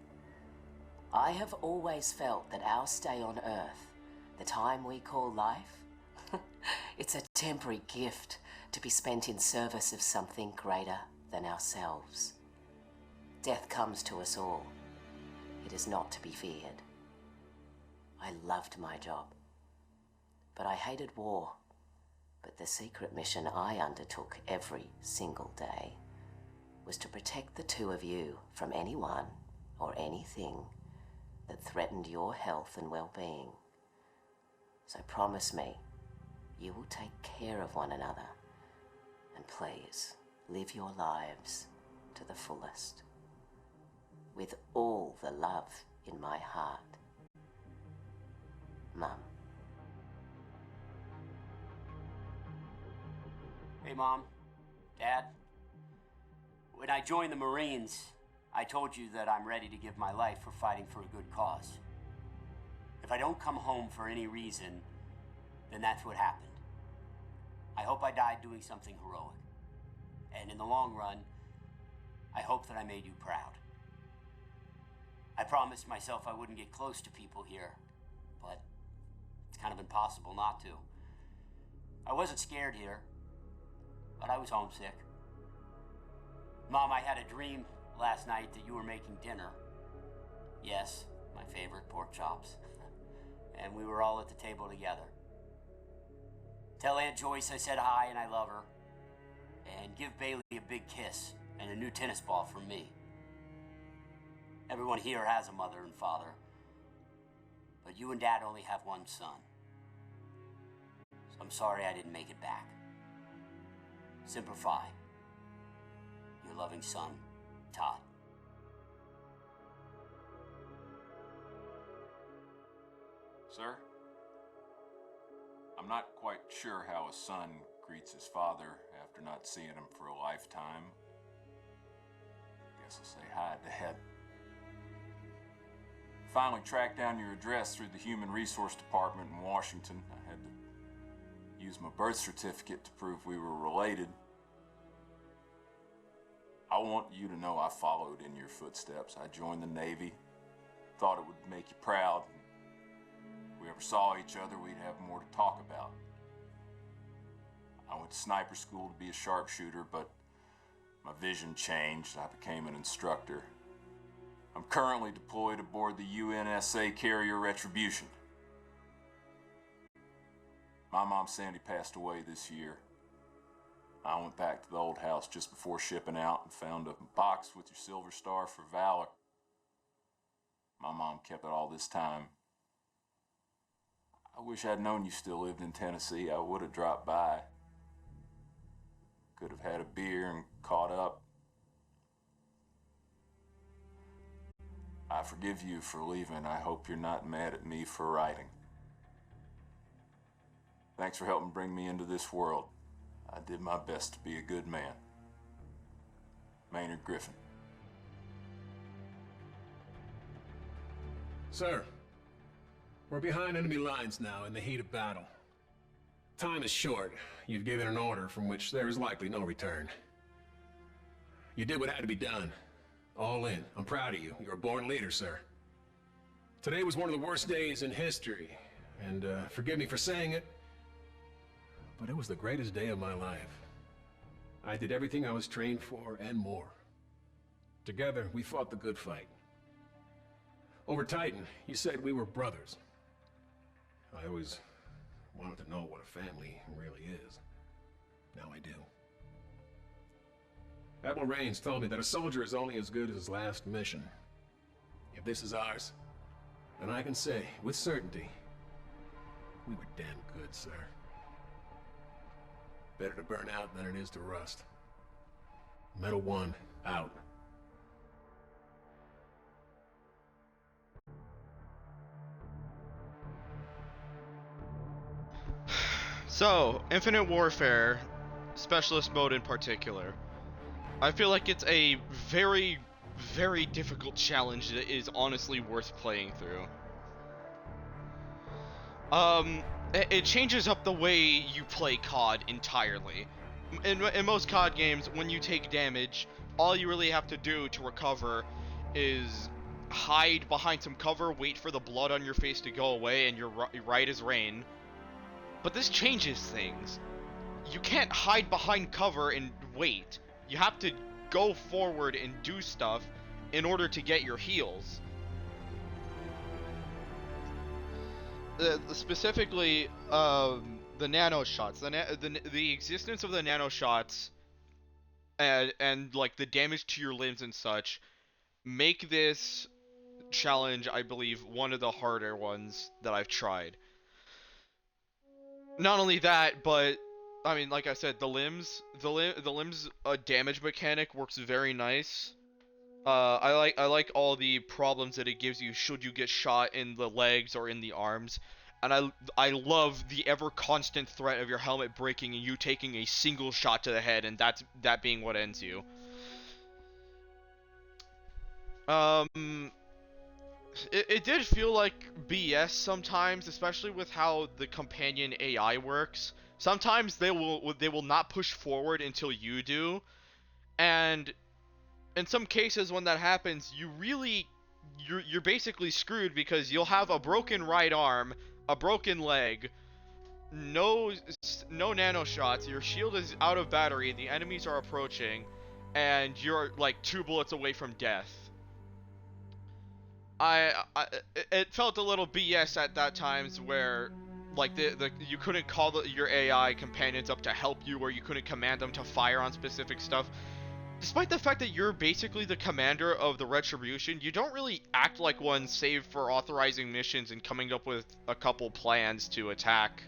I have always felt that our stay on Earth, the time we call life, it's a temporary gift to be spent in service of something greater than ourselves. Death comes to us all. It is not to be feared. I loved my job, but I hated war But the secret mission I undertook every single day was to protect the two of you from anyone or anything that threatened your health and well-being. So promise me, you will take care of one another, and please, live your lives to the fullest, with all the love in my heart. Mum. Hey, Mom. Dad. When I joined the Marines, I told you that I'm ready to give my life for fighting for a good cause. If I don't come home for any reason, then that's what happened. I hope I died doing something heroic. And in the long run, I hope that I made you proud. I promised myself I wouldn't get close to people here, but it's kind of impossible not to. I wasn't scared here, but I was homesick. Mom, I had a dream last night that you were making dinner. Yes, my favorite pork chops. And we were all at the table together. Tell Aunt Joyce I said hi and I love her. And give Bailey a big kiss and a new tennis ball from me. Everyone here has a mother and father, but you and Dad only have one son. So I'm sorry I didn't make it back. Simplify. Your loving son, Todd. Sir? I'm not quite sure how a son greets his father after not seeing him for a lifetime. Guess I'll say hi, Dad. Finally tracked down your address through the Human Resource Department in Washington. I had to use my birth certificate to prove we were related. I want you to know I followed in your footsteps. I joined the Navy. Thought it would make you proud. If we ever saw each other, we'd have more to talk about. I went to sniper school to be a sharpshooter, but my vision changed. I became an instructor. I'm currently deployed aboard the UNSA carrier Retribution. My mom Sandy passed away this year. I went back to the old house just before shipping out and found a box with your Silver Star for Valor. My mom kept it all this time. I wish I'd known you still lived in Tennessee. I would have dropped by. Could have had a beer and caught up. I forgive you for leaving. I hope you're not mad at me for writing. Thanks for helping bring me into this world. I did my best to be a good man. Maynard Griffin. Sir, we're behind enemy lines now in the heat of battle. Time is short. You've given an order from which there is likely no return. You did what had to be done. All in. I'm proud of you. You're a born leader, sir. Today was one of the worst days in history, and forgive me for saying it, but it was the greatest day of my life. I did everything I was trained for and more. Together, we fought the good fight. Over Titan, you said we were brothers. I always wanted to know what a family really is. Now I do. Admiral Raines told me that a soldier is only as good as his last mission. If this is ours, then I can say, with certainty, we were damn good, sir. Better to burn out than it is to rust. Metal 1, out. So, Infinite Warfare, Specialist Mode in particular. I feel like it's a very, very difficult challenge that is honestly worth playing through. It changes up the way you play COD entirely. In most COD games, when you take damage, all you really have to do to recover is hide behind some cover, wait for the blood on your face to go away, and you're right as rain. But this changes things. You can't hide behind cover and wait. You have to go forward and do stuff in order to get your heals. Specifically, the nano shots, the existence of the nano shots, and like the damage to your limbs and such, make this challenge, I believe, one of the harder ones that I've tried. Not only that, but I mean, like I said, the limbs damage mechanic works very nice. I like all the problems that it gives you should you get shot in the legs or in the arms, and I love the ever constant threat of your helmet breaking and you taking a single shot to the head, and that being what ends you. It did feel like BS sometimes, especially with how the companion AI works. Sometimes they will not push forward until you do, and in some cases when that happens, you're basically screwed because you'll have a broken right arm, a broken leg, no nano shots, your shield is out of battery, the enemies are approaching, and you're like 2 bullets away from death. It felt a little BS at that times where like you couldn't call your AI companions up to help you, or you couldn't command them to fire on specific stuff. Despite the fact that you're basically the commander of the Retribution, you don't really act like one save for authorizing missions and coming up with a couple plans to attack.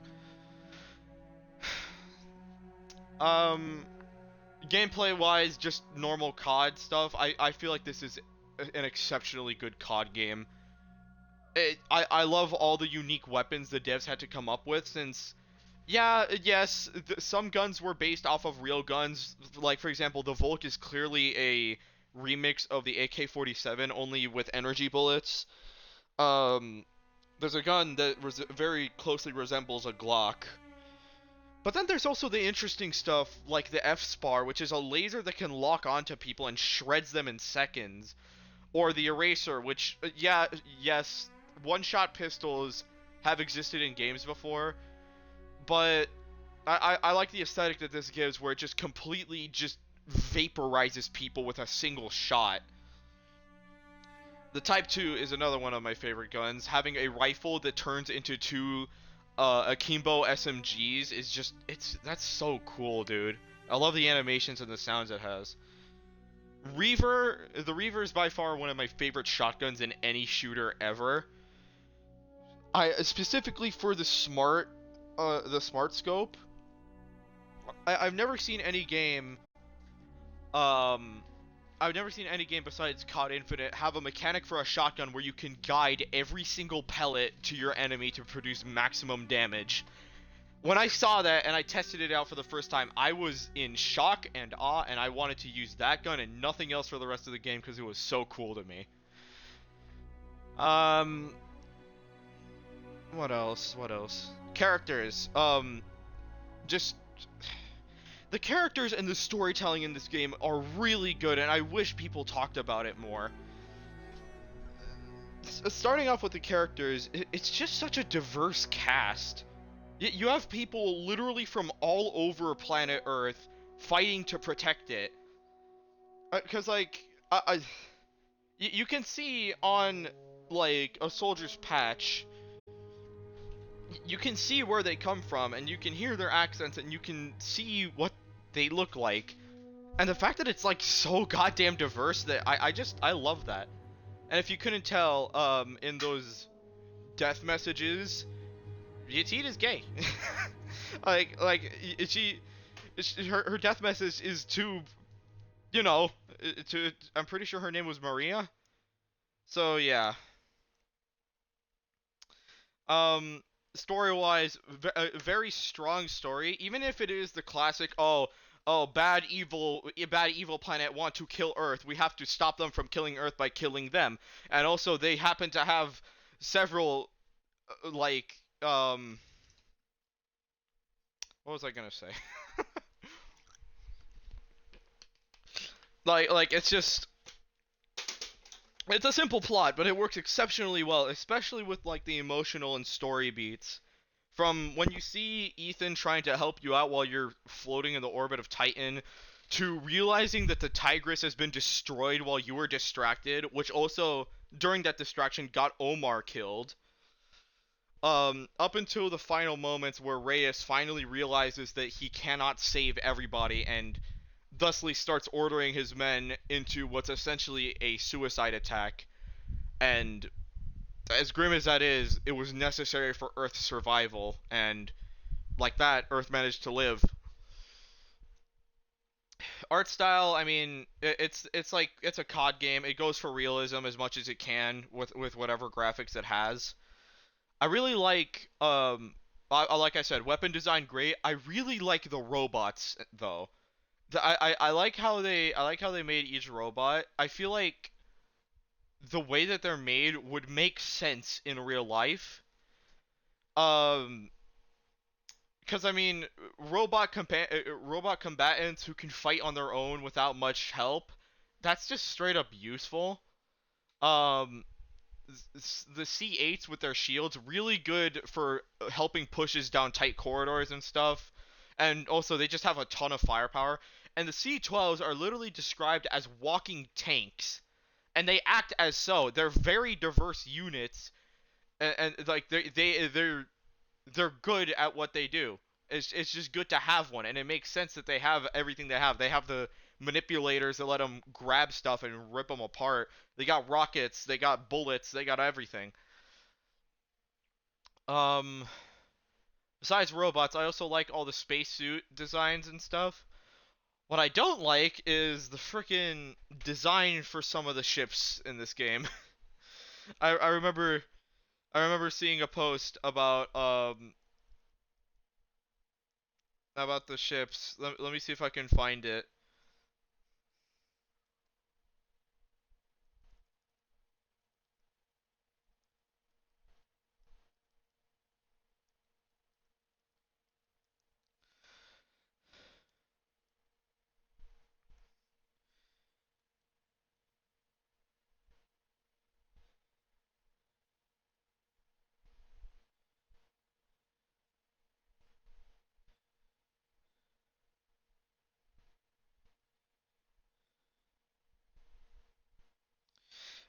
Gameplay wise, just normal COD stuff. I feel like this is an exceptionally good COD game. I love all the unique weapons the devs had to come up with, since, yeah, yes, some guns were based off of real guns. Like, for example, the Volk is clearly a remix of the AK-47, only with energy bullets. There's a gun that very closely resembles a Glock. But then there's also the interesting stuff, like the F-Spar, which is a laser that can lock onto people and shreds them in seconds. Or the Eraser, which, yeah, yes, one-shot pistols have existed in games before, but I like the aesthetic that this gives, where it just completely just vaporizes people with a single shot. The Type 2 is another one of my favorite guns. Having a rifle that turns into two Akimbo SMGs is just, that's so cool, dude. I love the animations and the sounds it has. The Reaver is by far one of my favorite shotguns in any shooter ever. Specifically for the smart scope. I've never seen any game, I've never seen any game besides COD Infinite have a mechanic for a shotgun where you can guide every single pellet to your enemy to produce maximum damage. When I saw that and I tested it out for the first time, I was in shock and awe, and I wanted to use that gun and nothing else for the rest of the game because it was so cool to me. What else? Characters. Just the characters and the storytelling in this game are really good, and I wish people talked about it more. Starting off with the characters, it's just such a diverse cast. You have people literally from all over planet Earth fighting to protect it. Because, like, you can see on, like, a soldier's patch, you can see where they come from, and you can hear their accents, and you can see what they look like. And the fact that it's, like, so goddamn diverse, that I love that. And if you couldn't tell, in those death messages, Yatit is gay. Her death message is to, you know, I'm pretty sure her name was Maria. So yeah. Story-wise, a very strong story, even if it is the classic, oh, bad evil planet want to kill Earth, we have to stop them from killing Earth by killing them. And also they happen to have several, like, what was I gonna say? like it's just, it's a simple plot, but it works exceptionally well, especially with, like, the emotional and story beats. From when you see Ethan trying to help you out while you're floating in the orbit of Titan, to realizing that the Tigris has been destroyed while you were distracted, which also, during that distraction, got Omar killed. up until the final moments where Reyes finally realizes that he cannot save everybody and thusly starts ordering his men into what's essentially a suicide attack. And as grim as that is, it was necessary for Earth's survival, and like that, Earth managed to live. Art style, I mean, it's like it's a COD game. It goes for realism as much as it can with whatever graphics it has. I really like like I said, weapon design great. I really like the robots though. I like how they made each robot. I feel like the way that they're made would make sense in real life. Um, because I mean, robot combatants who can fight on their own without much help, that's just straight up useful. Um, the C8s with their shields really good for helping pushes down tight corridors and stuff. And also they just have a ton of firepower. And the C12s are literally described as walking tanks. And they act as so. They're very diverse units, and like they're good at what they do. It's just good to have one, and it makes sense that they have everything they have. They have the manipulators that let them grab stuff and rip them apart. They got rockets, they got bullets, they got everything. Um, Besides robots, I also like all the spacesuit designs and stuff. What I don't like is the freaking design for some of the ships in this game. I remember seeing a post about the ships. Let me see if I can find it.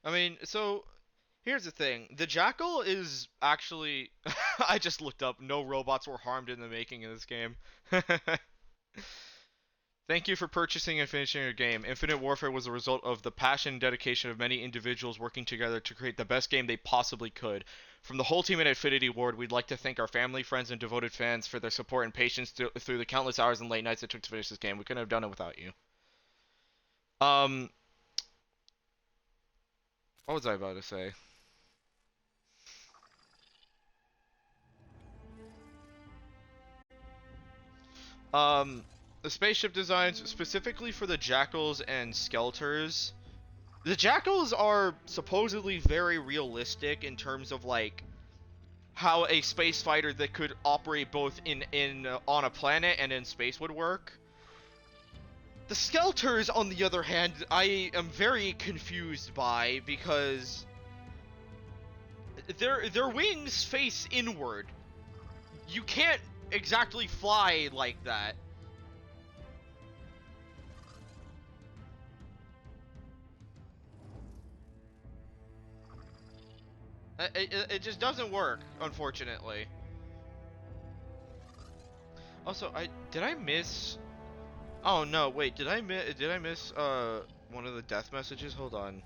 I mean, so here's the thing. The Jackal is actually I just looked up, no robots were harmed in the making of this game. Thank you for purchasing and finishing your game. Infinite Warfare was the result of the passion and dedication of many individuals working together to create the best game they possibly could. From the whole team at Infinity Ward, we'd like to thank our family, friends, and devoted fans for their support and patience through the countless hours and late nights it took to finish this game. We couldn't have done it without you. Um, what was I about to say? Um, the spaceship designs, specifically for the Jackals and Skelters. The Jackals are supposedly very realistic in terms of like how a space fighter that could operate both in on a planet and in space would work. The Skelters, on the other hand, I am very confused by because their wings face inward. You can't exactly fly like that. It just doesn't work, unfortunately. Also, did I miss? Oh no, wait, did I miss one of the death messages? Hold on.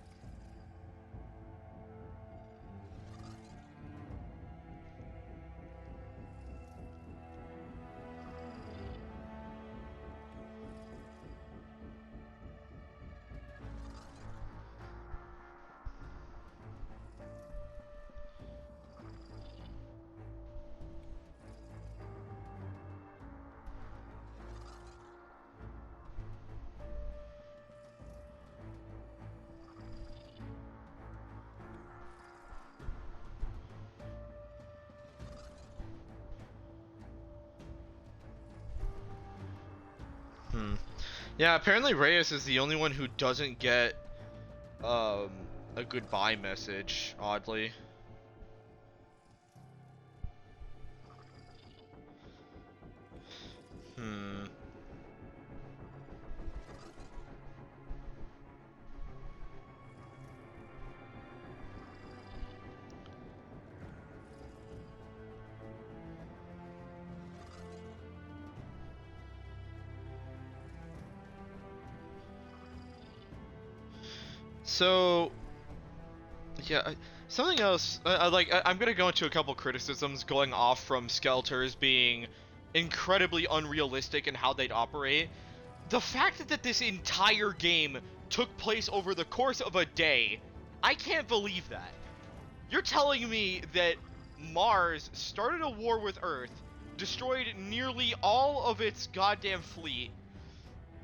Yeah, apparently Reyes is the only one who doesn't get a goodbye message, oddly. Hmm. So, yeah, something else. I'm gonna go into a couple criticisms going off from Skelters being incredibly unrealistic in how they'd operate. The fact that this entire game took place over the course of a day, I can't believe that. You're telling me that Mars started a war with Earth, destroyed nearly all of its goddamn fleet,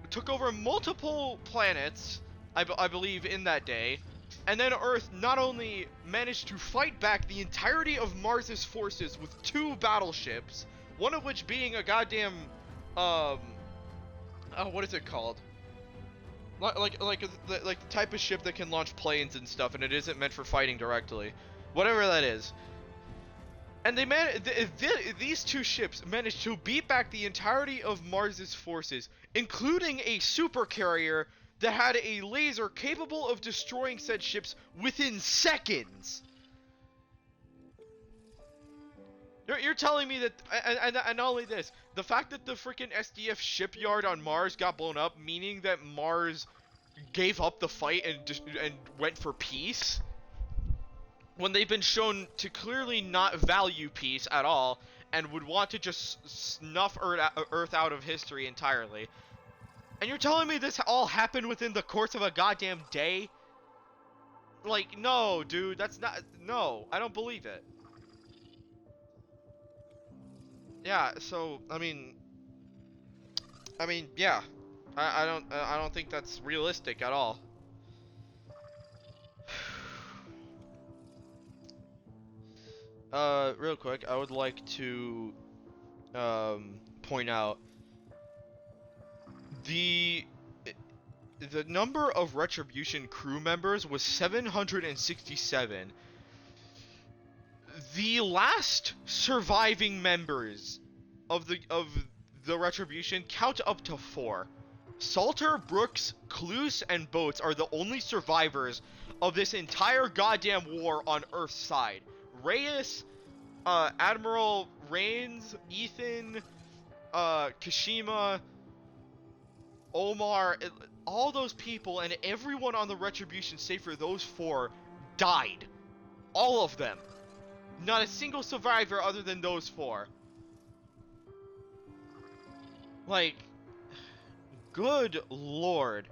took over multiple planets, I believe, in that day, and then Earth not only managed to fight back the entirety of Mars's forces with 2 battleships, one of which being a goddamn, oh, what is it called? Like the type of ship that can launch planes and stuff, and it isn't meant for fighting directly. Whatever that is. And these 2 ships managed to beat back the entirety of Mars's forces, including a supercarrier that had a laser capable of destroying said ships within seconds. You're telling me that, and not only this, the fact that the freaking SDF shipyard on Mars got blown up, meaning that Mars gave up the fight and went for peace, when they've been shown to clearly not value peace at all, and would want to just snuff Earth out of history entirely. And you're telling me this all happened within the course of a goddamn day? Like, no, dude, that's not, no, I don't believe it. Yeah, so, I mean, yeah, I don't think that's realistic at all. Real quick, I would like to, point out the number of Retribution crew members was 767. The last surviving members of the Retribution count up to 4. Salter, Brooks, Cluse, and Boats are the only survivors of this entire goddamn war on Earth's side. Reyes, Admiral Rains, Ethan, Kashima, Omar, all those people and everyone on the Retribution save for those 4 died. All of them. Not a single survivor other than those 4. Like, good lord.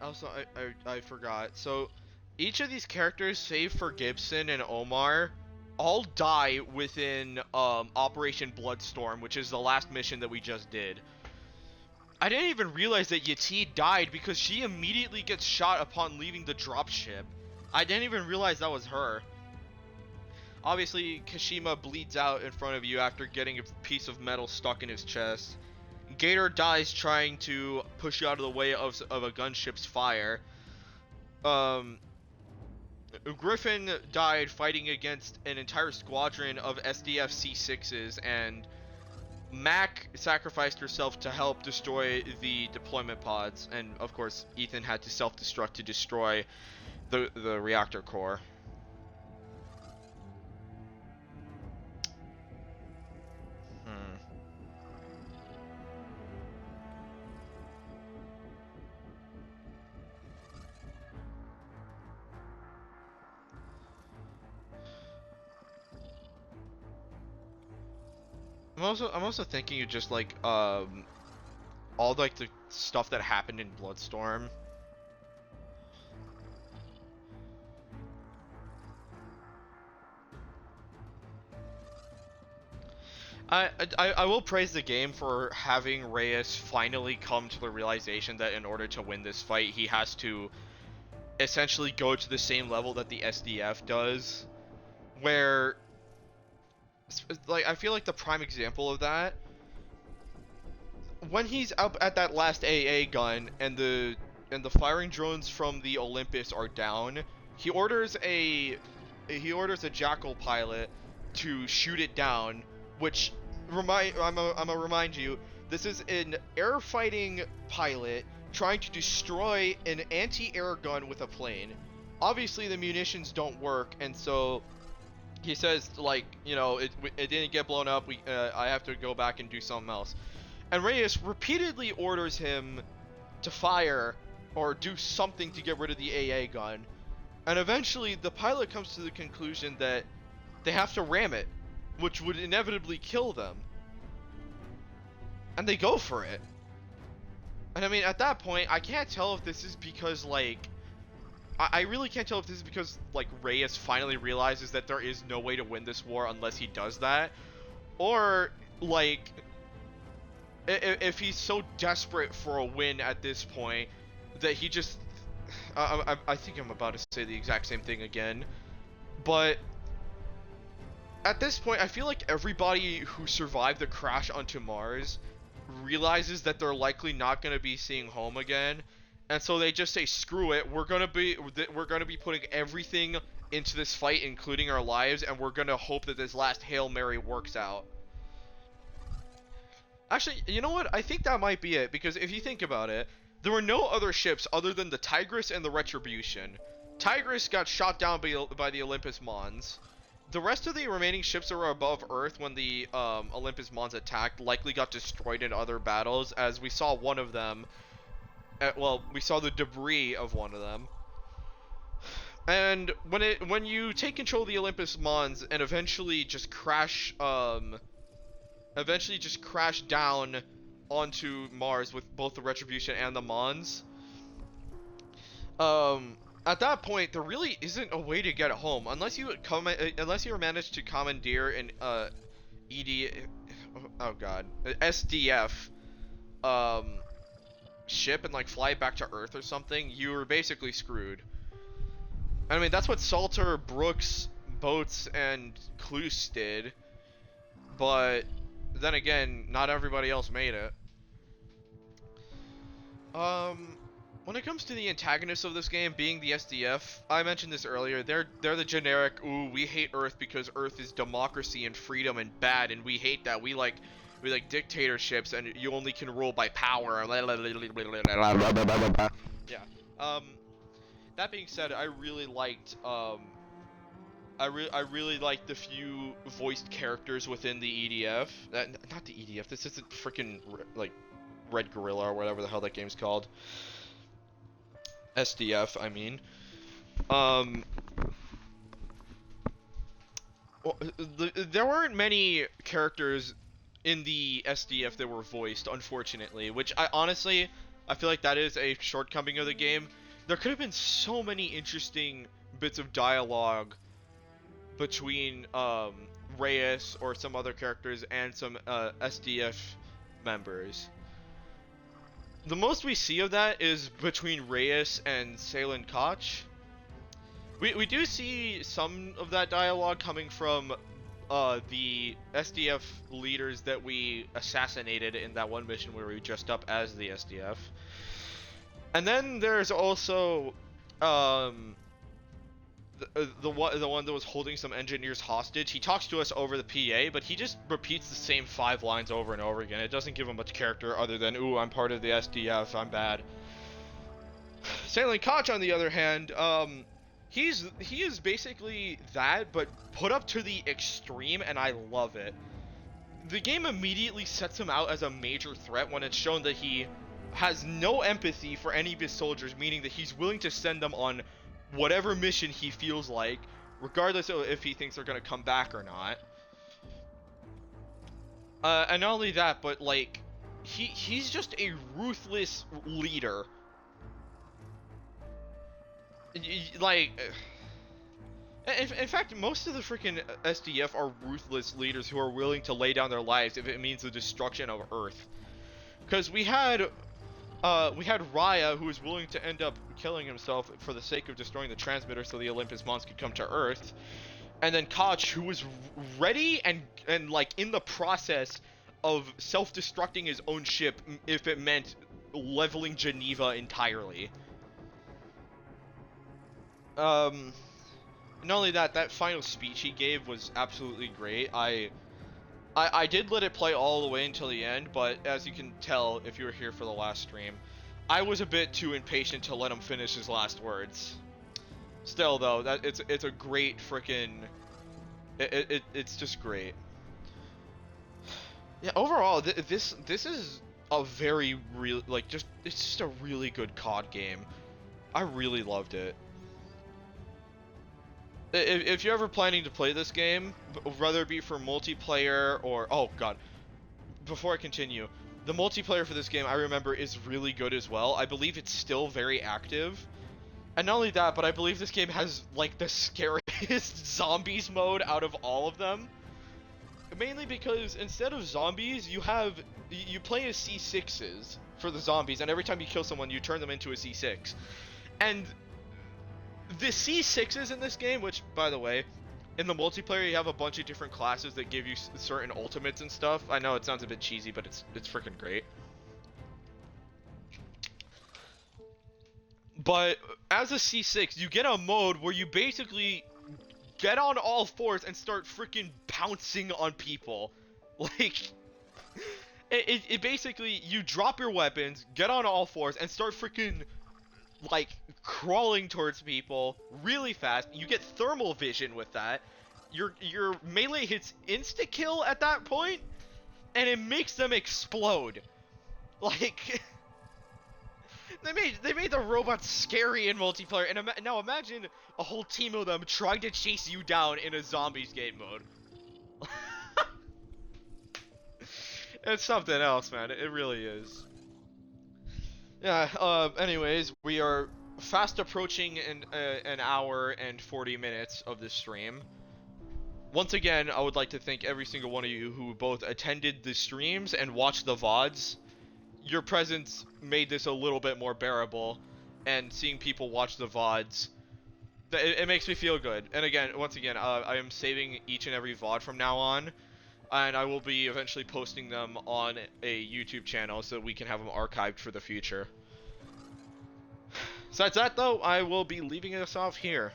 Also, I forgot. So, each of these characters, save for Gibson and Omar, all die within Operation Bloodstorm, which is the last mission that we just did. I didn't even realize that Yati died because she immediately gets shot upon leaving the dropship. I didn't even realize that was her. Obviously, Kashima bleeds out in front of you after getting a piece of metal stuck in his chest. Gator dies trying to push you out of the way of a gunship's fire. Griffin died fighting against an entire squadron of SDF C6s, and Mac sacrificed herself to help destroy the deployment pods, and of course Ethan had to self-destruct to destroy the reactor core. I'm also thinking of just like all like the stuff that happened in Bloodstorm. I will praise the game for having Reyes finally come to the realization that in order to win this fight, he has to essentially go to the same level that the SDF does, where, like, I feel like the prime example of that, when he's up at that last AA gun and the firing drones from the Olympus are down, he orders a Jackal pilot to shoot it down, which I'm gonna remind you, this is an air fighting pilot trying to destroy an anti-air gun with a plane. Obviously, the munitions don't work, and so he says, like, you know, it didn't get blown up. I have to go back and do something else. And Reyes repeatedly orders him to fire or do something to get rid of the AA gun. And eventually, the pilot comes to the conclusion that they have to ram it, which would inevitably kill them. And they go for it. And I mean, at that point, I can't tell if this is because, like, I really can't tell if this is because, like, Reyes finally realizes that there is no way to win this war unless he does that. Or, like, if he's so desperate for a win at this point that he just... I think I'm about to say the exact same thing again. But at this point, I feel like everybody who survived the crash onto Mars realizes that they're likely not going to be seeing home again. And so they just say, screw it, we're gonna be putting everything into this fight, including our lives, and we're gonna hope that this last Hail Mary works out. Actually, you know what? I think that might be it, because if you think about it, there were no other ships other than the Tigris and the Retribution. Tigris got shot down by the Olympus Mons. The rest of the remaining ships that were above Earth when the Olympus Mons attacked likely got destroyed in other battles, as we saw one of them. Well, we saw the debris of one of them. And when you take control of the Olympus Mons and eventually just crash down onto Mars with both the Retribution and the Mons, at that point there really isn't a way to get home unless you manage to commandeer an SDF ship and, like, fly back to Earth or something. You were basically screwed. I mean, that's what Salter, Brooks, Boats, and Cluse did. But then again, not everybody else made it. When it comes to the antagonists of this game being the SDF, I mentioned this earlier, they're the generic, ooh, we hate Earth because Earth is democracy and freedom and bad, and we hate that. We like dictatorships, and you only can rule by power. Yeah. That being said, I really liked the few voiced characters within the EDF. Not the EDF. This isn't freaking like Red Gorilla or whatever the hell that game's called. SDF, I mean. There weren't many characters in the SDF that were voiced, unfortunately, which I feel like that is a shortcoming of the game. There could have been so many interesting bits of dialogue between Reyes or some other characters and some SDF members. The most we see of that is between Reyes and Salen Koch. We do see some of that dialogue coming from the SDF leaders that we assassinated in that one mission where we dressed up as the SDF. And then there's also the one that was holding some engineers hostage. He talks to us over the PA, but he just repeats the same 5 lines over and over again. It doesn't give him much character other than, ooh, I'm part of the SDF, I'm bad. Salen Koch, on the other hand, he is basically that, but put up to the extreme, and I love it. The game immediately sets him out as a major threat when it's shown that he has no empathy for any of his soldiers, meaning that he's willing to send them on whatever mission he feels like, regardless of if he thinks they're gonna come back or not. And not only that, but, like, he's just a ruthless leader. Like, in fact, most of the freaking SDF are ruthless leaders who are willing to lay down their lives if it means the destruction of Earth. Because we had Raya, who was willing to end up killing himself for the sake of destroying the transmitter so the Olympus Mons could come to Earth. And then Koch, who was ready and like in the process of self-destructing his own ship if it meant leveling Geneva entirely. Not only that, that final speech he gave was absolutely great. I did let it play all the way until the end, but as you can tell if you were here for the last stream, I was a bit too impatient to let him finish his last words. Still, though, that it's a great freaking. It's just great. Yeah. Overall, this is a very real it's just a really good COD game. I really loved it. If you're ever planning to play this game, whether it be for multiplayer or oh god, before I continue, the multiplayer for this game I remember is really good as well. I believe it's still very active. And not only that, but I believe this game has, like, the scariest zombies mode out of all of them. Mainly because instead of zombies, you play as C6s for the zombies, and every time you kill someone, you turn them into a C6. And the C6s in this game, which, by the way, in the multiplayer, you have a bunch of different classes that give you certain ultimates and stuff. I know it sounds a bit cheesy, but it's freaking great. But as a C6, you get a mode where you basically get on all fours and start freaking pouncing on people. Like, it basically, you drop your weapons, get on all fours, and start freaking, like, crawling towards people really fast. You get thermal vision with that. Your melee hits insta-kill at that point, and it makes them explode. Like... They made the robots scary in multiplayer, and now imagine a whole team of them trying to chase you down in a zombies game mode. It's something else, man. It really is. Yeah. Anyways, we are fast approaching an hour and 40 minutes of this stream. Once again, I would like to thank every single one of you who both attended the streams and watched the VODs. Your presence made this a little bit more bearable, and seeing people watch the VODs, it makes me feel good. And again, once again, I am saving each and every VOD from now on, and I will be eventually posting them on a YouTube channel so we can have them archived for the future. Besides that, though, I will be leaving us off here.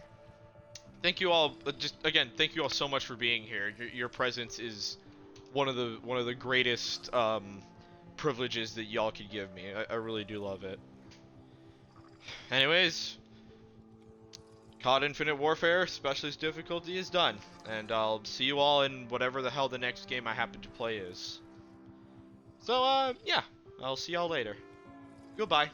Thank you all, again, thank you all so much for being here. Your presence is one of the greatest, privileges that y'all could give me. I really do love it. Anyways, COD Infinite Warfare Specialist difficulty is done, and I'll see you all in whatever the hell the next game I happen to play is. So, yeah, I'll see y'all later. Goodbye.